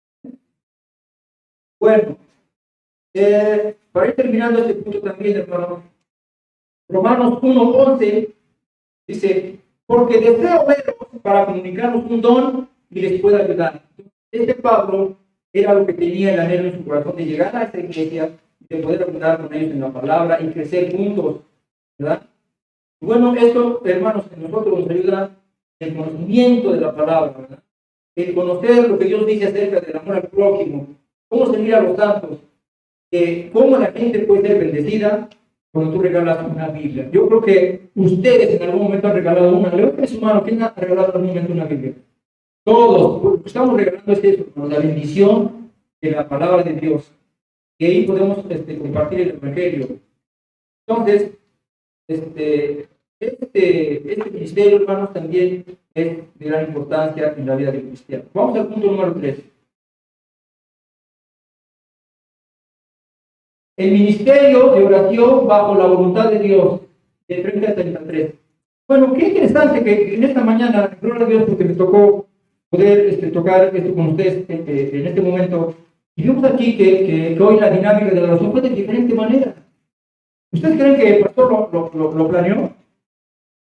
Bueno, para ir terminando este punto también, hermano, Romanos 1:11 dice: porque deseo veros para comunicarnos un don y les pueda ayudar. Este Pablo era lo que tenía el anhelo en su corazón, de llegar a esta iglesia, de poder ayudar con ellos en la palabra y crecer juntos, ¿verdad? Bueno, esto, hermanos, en nosotros nos ayuda el conocimiento de la palabra, ¿verdad? El conocer lo que Dios dice acerca del amor al prójimo, cómo se mira a los santos, cómo la gente puede ser bendecida cuando tú regalas una Biblia. Yo creo que ustedes en algún momento han regalado una. Levanten su mano, ¿quién ha regalado en algún momento una Biblia? Todos. Lo que estamos regalando es eso, la bendición de la palabra de Dios. Y ahí podemos compartir el Evangelio. Entonces, este ministerio, hermanos, también es de gran importancia en la vida del cristiano. Vamos al punto número 3. El ministerio de oración bajo la voluntad de Dios, de 30 a 33. Bueno, qué interesante que en esta mañana, gloria a Dios, porque me tocó poder tocar esto con ustedes en este momento. Y vemos aquí que hoy la dinámica de la oración fue de diferente manera. ¿Ustedes creen que el pastor lo planeó?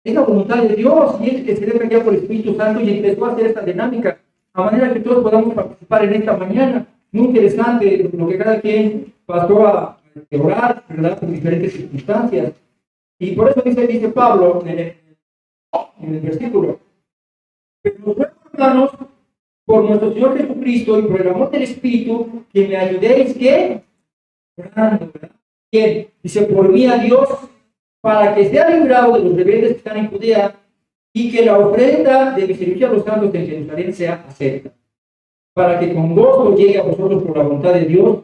Es la voluntad de Dios, y es que se debe guiar por el Espíritu Santo, y empezó a hacer esta dinámica, a manera que todos podamos participar en esta mañana. Muy interesante lo que cada quien pasó a orar, ¿verdad?, por diferentes circunstancias. Y por eso dice Pablo en el versículo: pero os ruego, hermanos, por nuestro Señor Jesucristo y por el amor del Espíritu, que me ayudéis, ¿qué? Orando, ¿verdad? ¿Quién? Dice: por mí a Dios, para que sea librado de los rebeldes que están en Judea, y que la ofrenda de mi servicio a los santos en Jerusalén sea acepta, para que con gozo llegue a vosotros por la voluntad de Dios,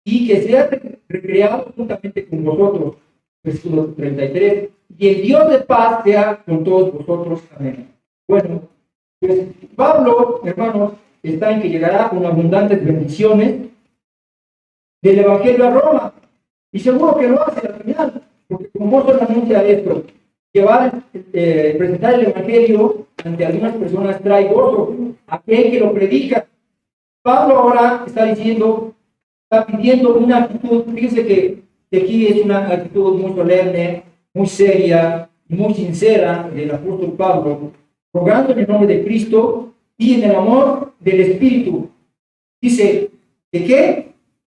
y que sea recreado juntamente con vosotros. Versículo 33. Y el Dios de paz sea con todos vosotros. Amén. Bueno, pues Pablo, hermanos, está en que llegará con abundantes bendiciones del Evangelio a Roma. Y seguro que lo hace al final, porque como solo anuncia esto, presentar el Evangelio ante algunas personas trae gozo a aquel que lo predica. Pablo ahora está pidiendo una actitud. Fíjense que aquí es una actitud muy solemne, muy seria, muy sincera del apóstol Pablo, rogando en el nombre de Cristo y en el amor del Espíritu. Dice, ¿de qué?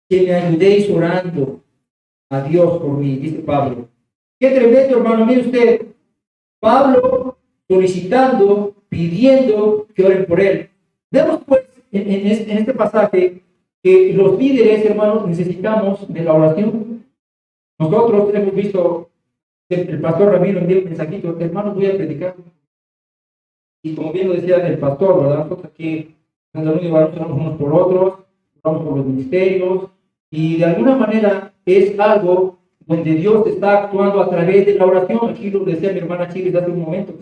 Que me ayudéis orando a Dios por mí, dice Pablo. Qué tremendo, hermano. Mire usted, Pablo solicitando, pidiendo que oren por él. Vemos pues en este pasaje que los líderes, hermanos, necesitamos de la oración. Nosotros hemos visto que el pastor Ramiro envió un mensajito: hermanos, voy a predicar. Y como bien lo decía el pastor, ¿verdad? Nosotros aquí en la Unión oramos unos por otros, oramos por los ministerios, Y de alguna manera es algo donde Dios está actuando a través de la oración. Aquí lo decía mi hermana Chile hace un momento.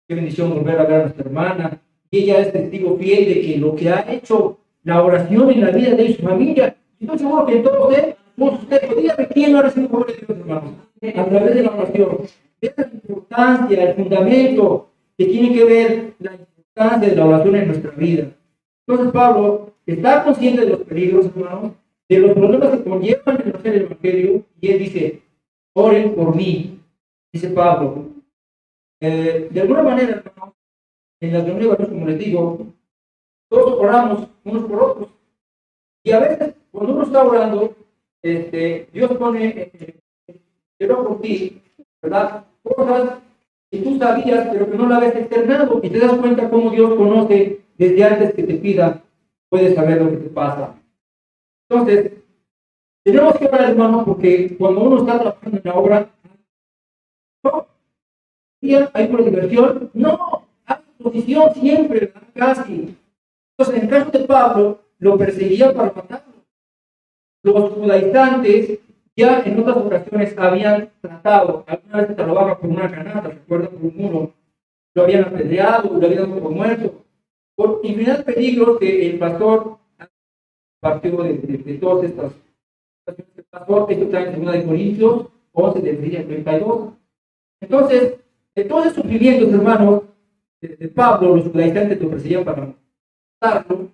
Qué bendición volver a ver a nuestra hermana. Y ella es testigo fiel de que lo que ha hecho la oración en la vida de su familia, estoy seguro que todos ustedes, dígame quién no ha recibido favor de Dios, hermanos, a través de la oración. Esa es la importancia, el fundamento que tiene que ver la importancia de la oración en nuestra vida. Entonces Pablo está consciente de los peligros, hermanos, de los problemas que conllevan el conocer el Evangelio, y él dice, oren por mí, dice Pablo. De alguna manera, hermanos, en las reuniones, como les digo, todos oramos unos por otros, y a veces cuando uno está orando, Dios pone por ti, ¿verdad? Cosas que tú sabías, pero que no la habías externado, y te das cuenta cómo Dios conoce desde antes que te pida, puedes saber lo que te pasa. Entonces, tenemos que orar, hermanos, porque cuando uno está trabajando en la obra, no, hay por diversión, no, hay posición siempre, ¿verdad? Casi. Entonces, en el caso de Pablo, lo perseguían para matarlo. Los judaizantes ya en otras ocasiones habían tratado, alguna vez trabajaban con una granada, recuerdo, por un muro, lo habían apedreado, lo habían dado por muerto, por infinidad de peligros que el pastor partió de todas estas situaciones que pasó. Esto está en 2 Corintios 11, del 32. Entonces, de todos esos sufrimientos, hermanos, de Pablo, los judaizantes lo perseguían para matarlo.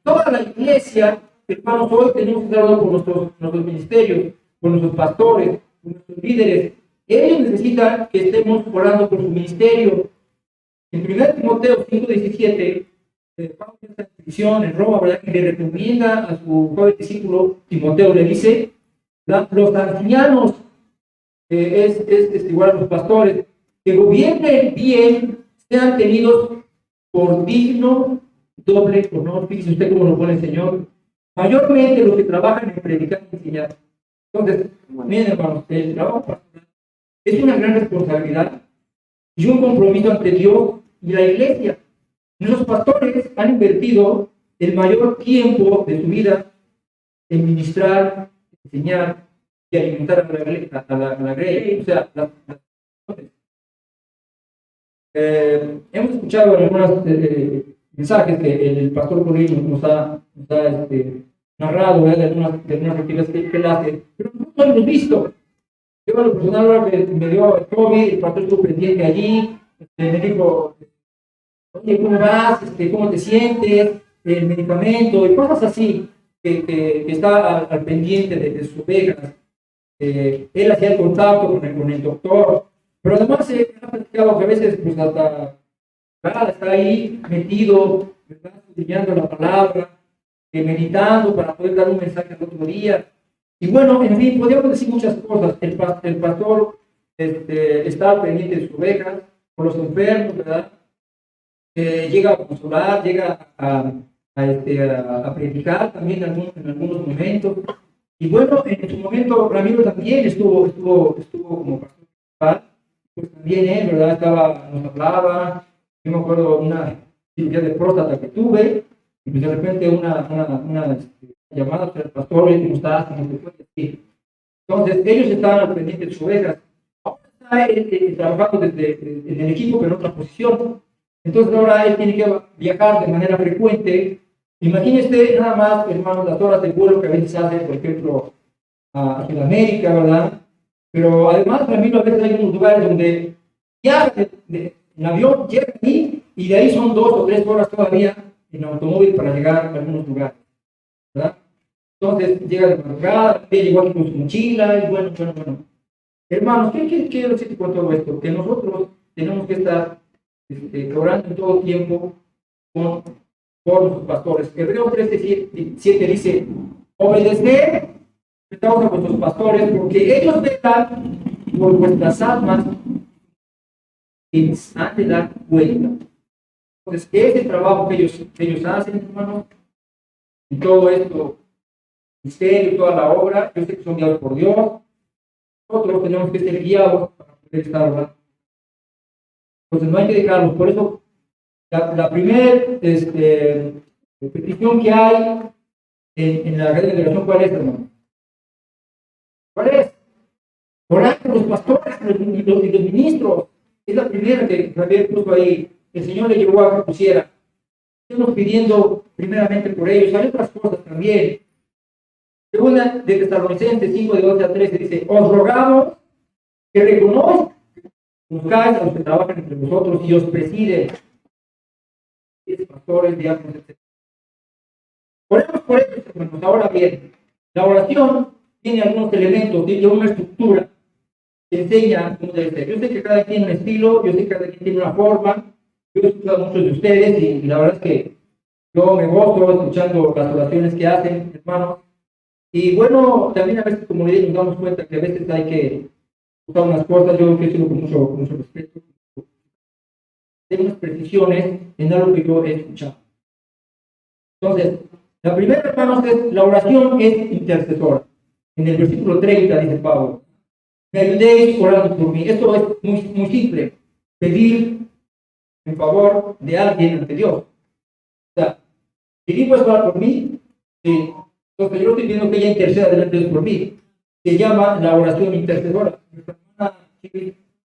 Toda la iglesia, hermanos, hoy tenemos que estar orando por nuestros ministerios, por nuestros pastores, por nuestros líderes. Ellos necesitan que estemos orando por su ministerio. En 1 Timoteo 5:17, Pablo está en prisión en Roma, ¿verdad? Y le recomienda a su joven discípulo Timoteo, le dice, los ancianos, es igual a los pastores, que gobiernen bien, sean tenidos por digno doble honor. Fíjese usted cómo lo pone el Señor. Mayormente los que trabajan en predicar y enseñar. Entonces, miren, hermanos, el trabajo pastoral es una gran responsabilidad y un compromiso ante Dios y la iglesia. Nuestros pastores han invertido el mayor tiempo de su vida en ministrar, enseñar y alimentar a la grey. O sea, hemos escuchado algunos mensajes que el pastor Corino nos ha narrado, de algunas actividades que él hace, pero no lo hemos visto. Yo, en lo personal, ahora que me dio el COVID, el pastor estuvo pendiente allí, me dijo, oye, ¿cómo vas? ¿Cómo te sientes? El medicamento y cosas así, que está al pendiente de sus ovejas. Él hacía el contacto con el doctor, pero además se ha platicado que a veces, pues hasta está ahí metido, ¿verdad? Estudiando la palabra, meditando para poder dar un mensaje al otro día. Y bueno, en fin, podríamos decir muchas cosas. El pastor está al pendiente de sus ovejas, por los enfermos, ¿verdad? Llega a consolar, llega a predicar también en algunos momentos. Y bueno, en su momento Ramiro también estuvo como pastor principal, pues también él, ¿verdad? Nos hablaba. Yo me acuerdo una cirugía de próstata que tuve, y pues de repente una llamada al pastor, oye, ¿cómo estás? ¿Cómo te fue? Entonces, ellos estaban al pendiente de sus ovejas. Ahora está él trabajando en el equipo, pero en otra posición. Entonces, ahora él tiene que viajar de manera frecuente. Imagínese nada más, hermanos, las horas de vuelo que a veces hace, por ejemplo, a Sudamérica, ¿verdad? Pero además, también a veces hay unos lugares donde viaja en avión, llega aquí, y de ahí son 2 o 3 horas todavía en automóvil para llegar a algunos lugares, ¿verdad? Entonces llega de madrugada, llegó aquí con su mochila, y bueno. Hermanos, ¿qué quiero decir con todo esto? Que nosotros tenemos que estar orando en todo tiempo por nuestros pastores. Hebreos 13:7 dice, obedeced a vuestros pastores, porque ellos velan por vuestras almas y han de dar cuenta. Entonces, ese trabajo que ellos hacen, hermanos, y todo esto, el misterio, toda la obra, yo sé que son guiados por Dios. Nosotros tenemos que ser guiados para poder estar orando. Entonces, no hay que dejarlos. Por eso, la primera petición que hay en la cadena de oración, ¿cuál es, hermano? ¿Cuál es? Orar por los pastores y los ministros. Es la primera que Javier puso ahí. El Señor le llevó a que pusiera. Estamos pidiendo primeramente por ellos. Hay otras cosas también. Segunda de Tesalonicenses 5, de 12 a 13 dice: os rogamos que reconozcáis a los que trabajan entre vosotros y os presiden, pastores, diáconos, etc. Oremos por ellos, hermanos. Ahora bien, la oración tiene algunos elementos, tiene una estructura que enseña cómo debe ser. Yo sé que cada quien tiene un estilo, yo sé que cada quien tiene una forma. Yo he escuchado a muchos de ustedes y la verdad es que yo me gozo escuchando las oraciones que hacen, hermanos. Y bueno, también a veces como líderes nos damos cuenta que a veces hay que usar unas cosas, yo que decirlo con mucho respeto, de unas precisiones en algo que yo he escuchado. Entonces, la primera, hermanos, es la oración es intercesora. En el versículo 30 dice Pablo: me ayudéis orando por mí. Esto es muy, muy simple. Pedir en favor de alguien ante Dios. O sea, si puedes orar por mí, sí. Entonces yo estoy pidiendo que ella interceda delante de Dios por mí. Se llama la oración intercesora. Nuestra hermana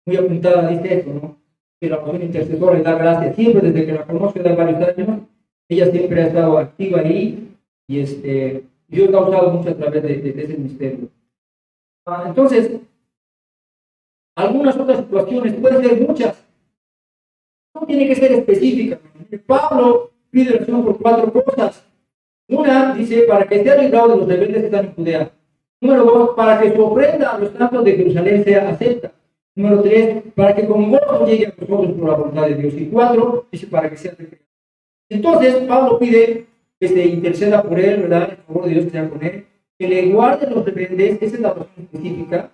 muy apuntada dice eso, ¿no? Que la oración intercesora le da gracias. Siempre desde que la conozco de varios años, ella siempre ha estado activa ahí y Dios la ha usado mucho a través de ese misterio. Entonces, algunas otras situaciones, pueden ser muchas, no tiene que ser específica. Pablo pide oración por 4 cosas. Una, dice, para que sea librado de los rebeldes que están en Judea. Número 2, para que su ofrenda a los santos de Jerusalén sea acepta. Número 3, para que con gozo llegue a nosotros por la voluntad de Dios. Y 4, dice, para que sea recreado. Entonces, Pablo pide que se interceda por él, ¿verdad? En favor de Dios que sea con él, que le guarde los rebeldes. Esa es la razón específica,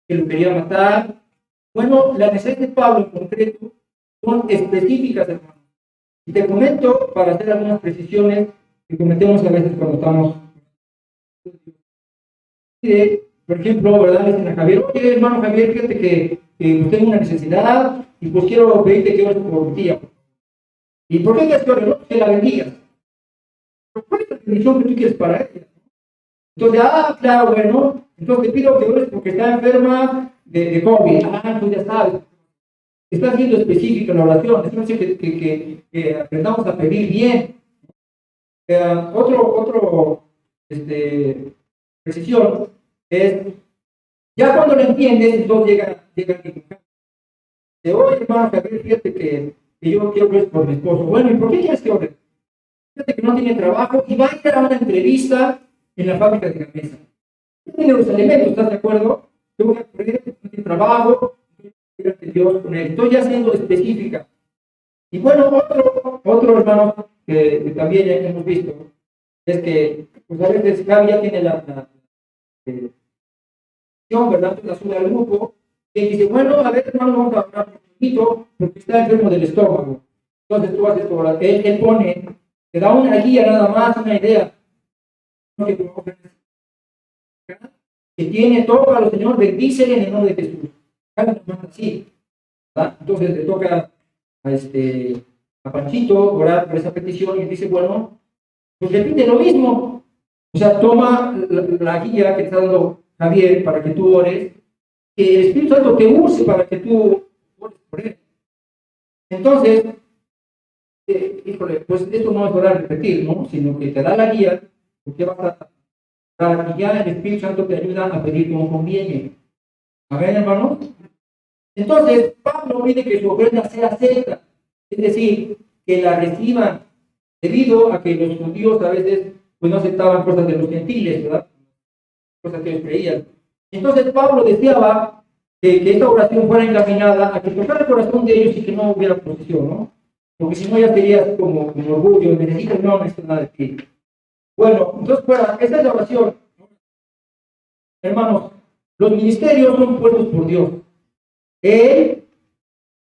que lo quería matar. Bueno, las necesidades de Pablo en concreto son específicas, hermano. Y te comento para hacer algunas precisiones que cometemos a veces cuando estamos. Por ejemplo, ¿verdad? Le dicen a Javier: oye, hermano Javier, fíjate que tengo una necesidad y pues quiero pedirte que ores por mi tía. ¿Y por qué quieres que ore? No, que la bendigas. ¿Pero cuál es la bendición que tú quieres para ella? Entonces, claro, bueno, entonces te pido que ores porque está enferma de COVID. Tú ya sabes. Está siendo específica la oración. Es decir, que aprendamos a pedir bien. Otro precisión es, ya cuando lo entiendes, entonces llega a ti. De oye, hermano, Javier, fíjate que yo quiero que es por mi esposo. Bueno, ¿y por qué quieres que ore? Fíjate que no tiene trabajo y va a ir a una entrevista en la fábrica de Gamesa. No tiene los elementos, ¿estás de acuerdo? Tengo que aprender, no tiene trabajo, Dios con él. Estoy ya siendo específica. Y bueno, otro hermano que también hemos visto es que, pues a veces Gaby ya tiene la ¿verdad? La sube al grupo y dice: bueno, a ver, hermano, vamos a hablar un poquito porque está enfermo del estómago. Entonces tú haces todo. Él pone, te da una guía nada más, una idea. Que tiene, tócalo, Señor, bendícele en el nombre de Jesús. Así, ¿verdad? Entonces le toca a Panchito orar por esa petición y dice: bueno, pues repite lo mismo. O sea, toma la guía que está dando Javier para que tú ores, que el Espíritu Santo te use para que tú ores por él. Entonces, híjole, pues esto no es orar repetir, ¿no? Sino que te da la guía, porque vas a dar, y ya el Espíritu Santo te ayuda a pedir como conviene. ¿A ver, hermanos? Entonces, Pablo pide que su ofrenda sea acepta, es decir, que la reciban, debido a que los judíos a veces pues no aceptaban cosas de los gentiles, ¿verdad? Cosas que ellos creían. Entonces Pablo deseaba que esta oración fuera encaminada a que tocara el corazón de ellos y que no hubiera oposición, ¿no? Porque si no ya sería como orgullo, necesito, no necesito nada de ti. Bueno, entonces esa es la oración. Hermanos, los ministerios son puestos por Dios. Él,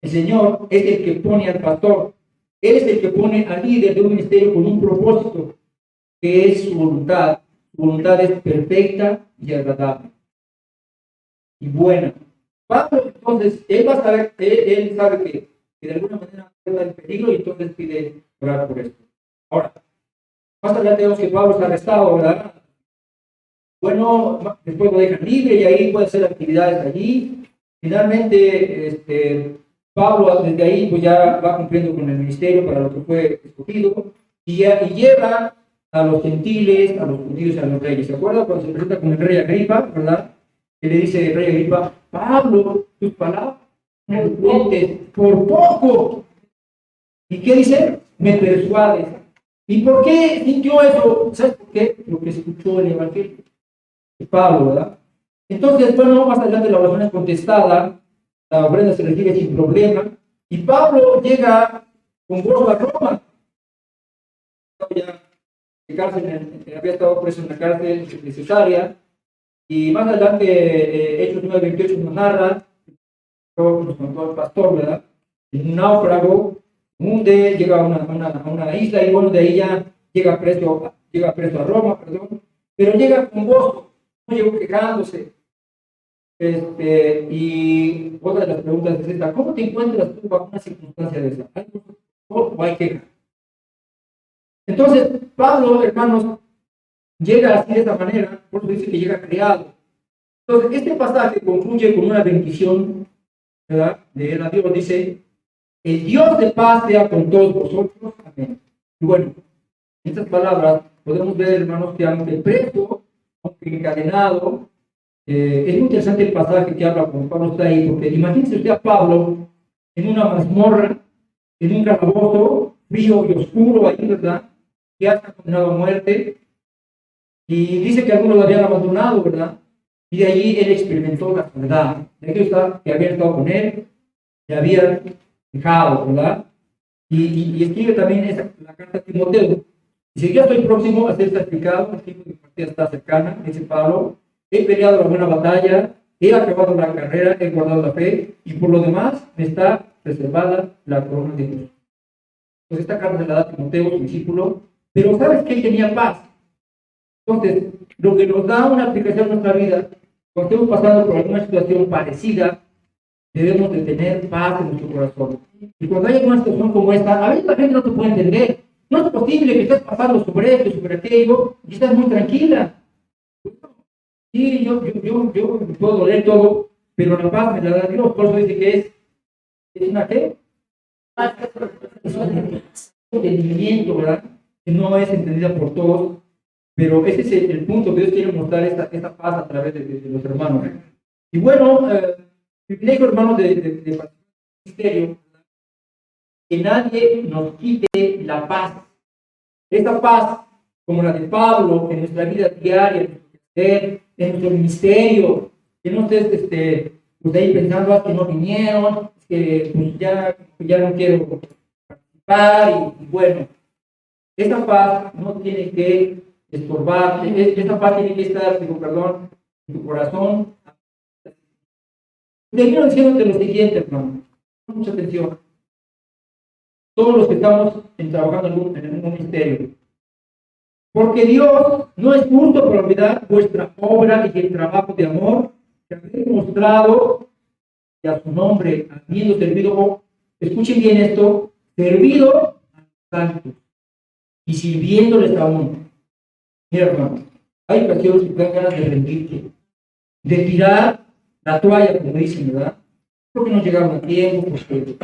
el Señor, es el que pone al pastor. Él es el que pone al líder de un ministerio con un propósito, que es su voluntad. Su voluntad es perfecta y agradable y buena. Pablo, entonces, él va a saber, él sabe que de alguna manera está en peligro y entonces pide orar por esto. Ahora, Más adelante vemos que Pablo está arrestado, ¿verdad? Bueno, después lo dejan libre y ahí puede hacer actividades allí. Finalmente, Pablo desde ahí pues ya va cumpliendo con el ministerio para lo que fue escogido y lleva a los gentiles, a los judíos y a los reyes. ¿Se acuerdan cuando se presenta con el rey Agripa, verdad? Que le dice el rey Agripa, Pablo, tus palabras me mientes por poco. ¿Y qué dice? Me persuades. ¿Y por qué sintió eso? ¿Sabes por qué? Porque escuchó el evangelio de Pablo, ¿verdad? Entonces, bueno, más adelante la oración es contestada, la ofrenda se recibe sin problema, y Pablo llega con gozo a Roma. Ya de cárcel, había estado preso en la cárcel de Cesarea, y más adelante, Hechos 9:28 nos narra, nos contó el pastor, ¿verdad? En un náufrago, hunde, llega a una isla, y bueno, de ahí ya llega preso a Roma, perdón, pero llega con gozo, no llegó quejándose. Y otra de las preguntas es esta: ¿cómo te encuentras tú bajo una circunstancia de esa? ¿Hay gozo o hay queja? Entonces, Pablo, hermanos, llega así de esta manera, por eso dice que llega creado. Entonces, este pasaje concluye con una bendición, ¿verdad? De él a Dios, dice: el Dios de paz sea con todos vosotros. Amén. Y bueno, en estas palabras podemos ver, hermanos, que aunque preso, aunque encadenado, es muy interesante el pasaje que habla con Pablo está ahí, porque imagínense usted a Pablo en una mazmorra, en un calabozo frío y oscuro, ahí, ¿verdad? Que ha condenado a muerte, y dice que algunos lo habían abandonado, ¿verdad? Y de allí él experimentó la soledad. De aquellos que habían estado con él, le habían dejado, ¿verdad? Y escribe también la carta a Timoteo. Dice: yo estoy próximo a ser sacrificado, el tiempo de mi partida está cercana, dice Pablo. He peleado la buena batalla, he acabado la carrera, he guardado la fe, y por lo demás me está reservada la corona de Dios. Pues esta carta se la da a Timoteo, su discípulo, pero ¿sabes que él tenía paz? Entonces, lo que nos da una aplicación a nuestra vida, cuando estemos pasando por alguna situación parecida, debemos de tener paz en nuestro corazón. Y cuando hay una situación como esta, a veces la gente no te puede entender. No es posible que estés pasando sobre esto, sobre aquello, y estás muy tranquila. Sí, yo me puedo doler todo, pero la paz me la da Dios. Por eso dice que es una ¿qué? Es un entendimiento, ¿verdad? Que no es entendida por todos, pero ese es el punto que Dios quiere mostrar, esta paz a través de los hermanos. Y bueno, privilegio, hermanos, de ministerio, que nadie nos quite la paz. Esta paz, como la de Pablo, en nuestra vida diaria, en nuestro ministerio, que no estés pues ahí pensando que no vinieron, que pues ya no quiero participar, y bueno, esta paz no tiene que estorbar, esta paz tiene que estar, perdón, en tu corazón. Termino diciéndote lo siguiente, hermano, mucha atención. Todos los que estamos trabajando en un ministerio, porque Dios no es justo por olvidar vuestra obra y el trabajo de amor que habéis mostrado a su nombre, habiendo servido, escuchen bien esto, servido a los santos y sirviéndoles aún. Mira, hermano, hay ocasiones que te dan ganas de rendirte, de tirar la toalla, como dicen, ¿verdad? Porque no llegaron a tiempo, porque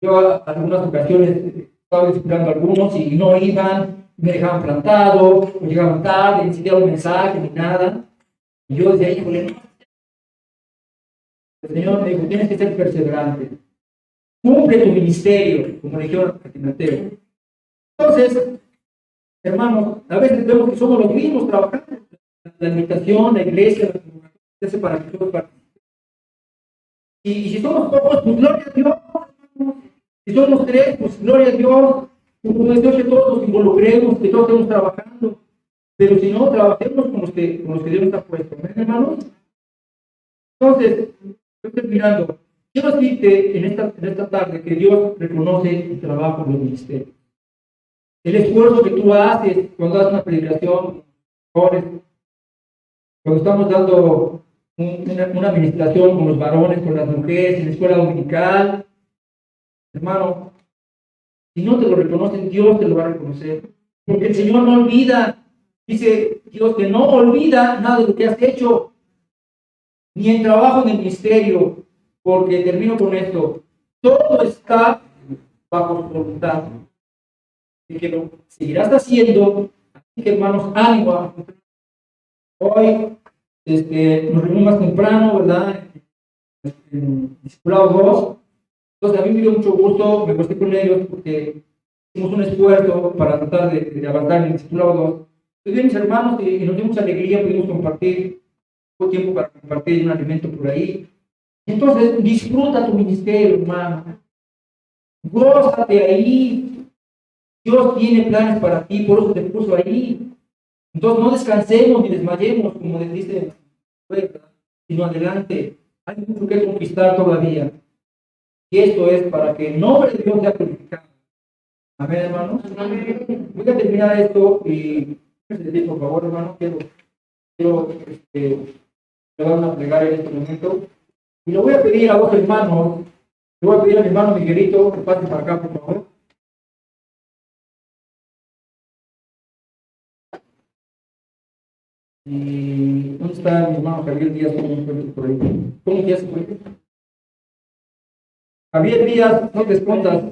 yo algunas ocasiones estaba disciplinando a algunos y no iban, me dejaban plantado, o llegaban tarde, ni siquiera un mensaje, ni nada. Y yo decía: híjole, el Señor me dijo: tienes que ser perseverante. Cumple tu ministerio, como le dijeron a Timoteo. Entonces, hermanos, a veces vemos que somos los mismos trabajando. La invitación, la iglesia, la congregación se hace para que todos participen. Y si somos pocos, pues gloria a Dios. Si somos tres, pues gloria a Dios. Pues Dios, que todos nos involucremos, que todos estemos trabajando. Pero si no, trabajemos con los que Dios nos ha puesto. ¿Ven, hermanos? Entonces, estoy terminando. Quiero decirte en esta tarde que Dios reconoce el trabajo del ministerio. El esfuerzo que tú haces cuando das una predicación, cuando estamos dando una administración con los varones, con las mujeres, en la escuela dominical, hermano, si no te lo reconocen, Dios te lo va a reconocer. Porque el Señor no olvida, dice Dios que no olvida nada de lo que has hecho, ni el trabajo en el ministerio, porque termino con esto, todo está bajo su voluntad, y que lo seguirás haciendo. Así que hermanos, ánimo. Hoy nos reunimos más temprano, ¿verdad? En Discipulado 2. Entonces, a mí me dio mucho gusto, me pasé con ellos porque hicimos un esfuerzo para tratar de avanzar en el Discipulado 2. Entonces, mis hermanos, y nos dio mucha alegría, pudimos compartir, fue tiempo para compartir un alimento por ahí. Entonces, disfruta tu ministerio, hermano. Gózate ahí. Dios tiene planes para ti, por eso te puso ahí. Entonces, no descansemos ni desmayemos, como dice, sino adelante. Hay mucho que conquistar todavía. Y esto es para que el nombre de Dios sea glorificado. Amén, hermanos. Amén. Voy a terminar esto y, por favor, hermano, quiero dar una plegaria en este momento. Y le voy a pedir a dos hermanos, le voy a pedir a mi hermano Miguelito que pase para acá, por favor. ¿Y dónde está mi hermano Javier Díaz? Por ahí. ¿Cómo Díaz? Javier Díaz, no te escondas.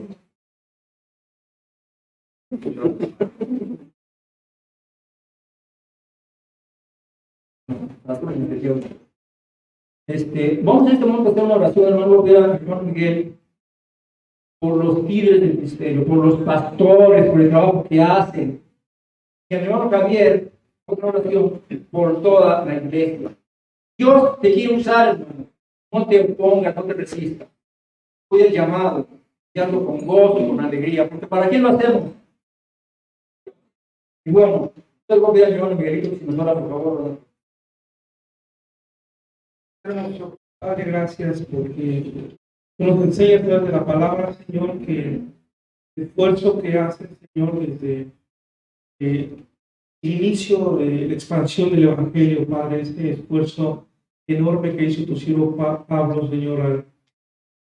Vamos en este momento a hacer una oración, hermano, de hermano Miguel, por los líderes del ministerio, por los pastores, por el trabajo que hacen. Y al hermano Javier, otra oración por toda la iglesia. Dios te quiere usar, hermano. No te opongas, no te resistas. Fui el llamado, y hazlo con gozo y con alegría, porque ¿para qué lo hacemos? Y bueno, entonces voy a pedir a mi hermano Miguelito, si nos ora, por favor. Padre, gracias porque tú nos enseñas a través de la palabra, Señor, que el esfuerzo que haces, Señor, desde el inicio de la expansión del Evangelio, Padre, ese esfuerzo enorme que hizo tu siervo Pablo, Señor, al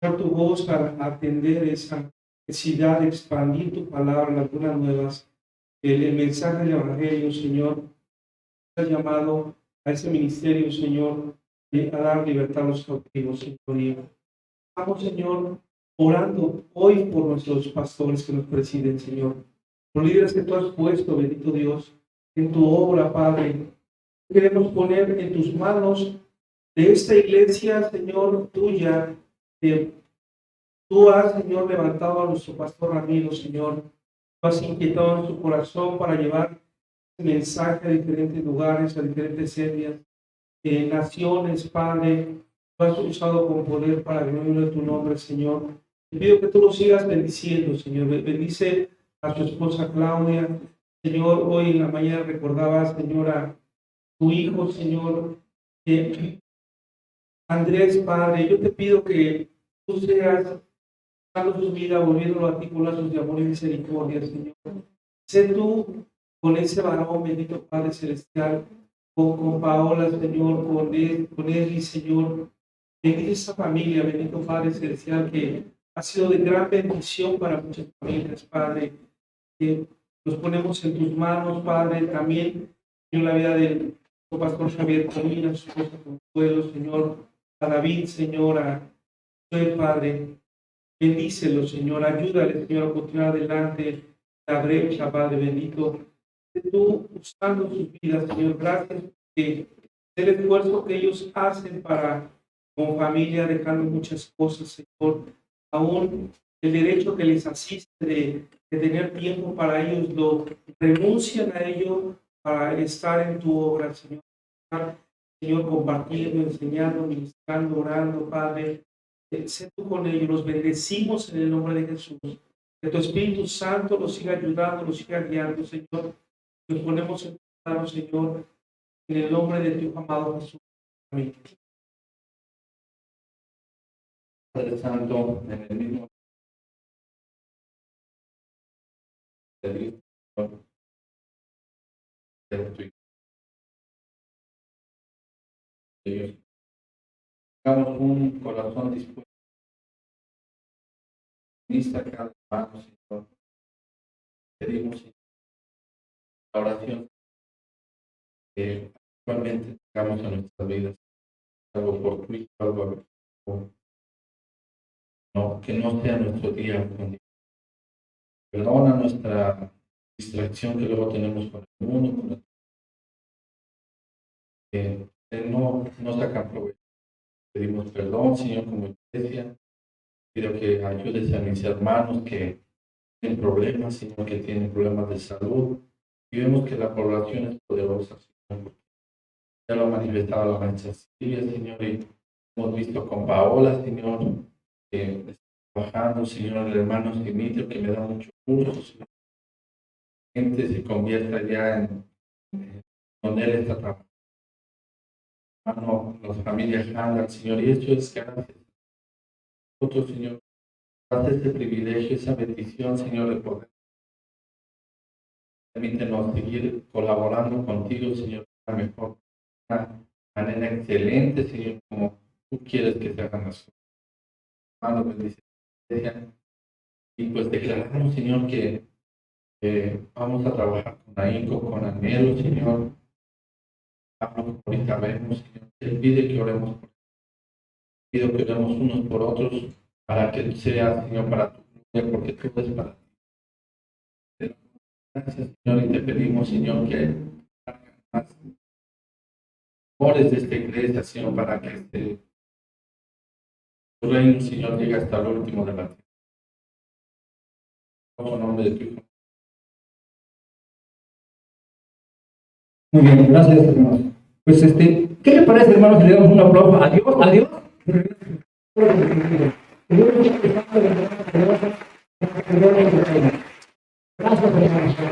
dar tu voz, a atender esa necesidad de expandir tu palabra, las buenas nuevas, el mensaje del Evangelio, Señor, has llamado a ese ministerio, Señor, a dar libertad a los cautivos, Señor. Y estamos, Señor, orando hoy por nuestros pastores que nos presiden, Señor. Los líderes que tú has puesto, bendito Dios, en tu obra, Padre. Queremos poner en tus manos de esta iglesia, Señor, tuya, que tú has, Señor, levantado a nuestro pastor Ramiro, Señor. Tú has inquietado en su corazón para llevar ese mensaje a diferentes lugares, a diferentes etnias, naciones, Padre. Tú has usado con poder para el gloria de tu nombre, Señor. Te pido que tú lo sigas bendiciendo, Señor. Bendice a su esposa Claudia. Señor, hoy en la mañana recordaba, Señor, a tu hijo, Señor, Andrés, Padre. Yo te pido que tú seas dando su vida, volviéndolo a ti con lazos de amor y misericordia, Señor. Sé tú con ese varón, bendito Padre Celestial, con Paola, Señor, con él, Señor. Bendice esa familia, bendito Padre Celestial, que ha sido de gran bendición para muchas familias, Padre. Nos ponemos en tus manos, Padre, también en la vida del pastor Javier Camina, su esposa Consuelo, Señor, a David, Señor, a Padre. Bendícelo, Señor, ayúdale, Señor, a continuar adelante la brecha, Padre bendito. Tú usando sus vidas, Señor, gracias porque el esfuerzo que ellos hacen para, como familia, dejando muchas cosas, Señor, aún el derecho que les asiste de tener tiempo para ellos, lo renuncian a ello para estar en tu obra, Señor. Señor, compartiendo, enseñando, ministrando, orando, Padre. Sé tú con ellos, los bendecimos en el nombre de Jesús. Que tu Espíritu Santo los siga ayudando, los siga guiando, Señor. Nos ponemos en tus manos, Señor, en el nombre de tu amado Jesús. Amén. Padre Santo, en el mismo de Dios, hagamos un corazón dispuesto a cada hermano, Señor. Pedimos, la oración que actualmente tengamos en nuestras vidas, algo fortuito, algo no, que no sea nuestro día con Dios. Perdona nuestra distracción que luego tenemos con el mundo, con que no sacan provecho. Pedimos perdón, Señor, como iglesia. Pido que ayudes a mis hermanos que tienen problemas, Señor, que tienen problemas de salud. Y vemos que la población es poderosa, Señor. Ya lo ha manifestado la maestra Silvia, Señor, y hemos visto con Paola, Señor, que está trabajando, Señor, el hermano Dimitrio, que me da mucho gusto, Señor. La gente se convierta ya en donde él está trabajando. Hermano, las familias Handel, Señor, y esto es gracias. Nosotros, Señor, haz ese privilegio, esa bendición, Señor, de poder. Permítenos seguir colaborando contigo, Señor, de la mejor manera excelente, Señor, como tú quieres que se hagan las cosas. Hermano, bendice la iglesia. Y pues declaramos, Señor, que vamos a trabajar con AICO, con Anhelo, Señor. Pablo, ahorita vemos, Señor, Él pide que oremos por él. Pido que oremos unos por otros para que sea, Señor, para tu gloria, porque todo es para ti. Gracias, Señor, y te pedimos, Señor, que hagan más amores de esta iglesia, Señor, para que tu reino, Señor, llegue hasta el último de la tierra. En nombre de tu Hijo. Muy bien, gracias, hermanos. Pues, ¿qué le parece, hermanos, si le damos un aplauso? Adiós, adiós. Gracias, hermanos.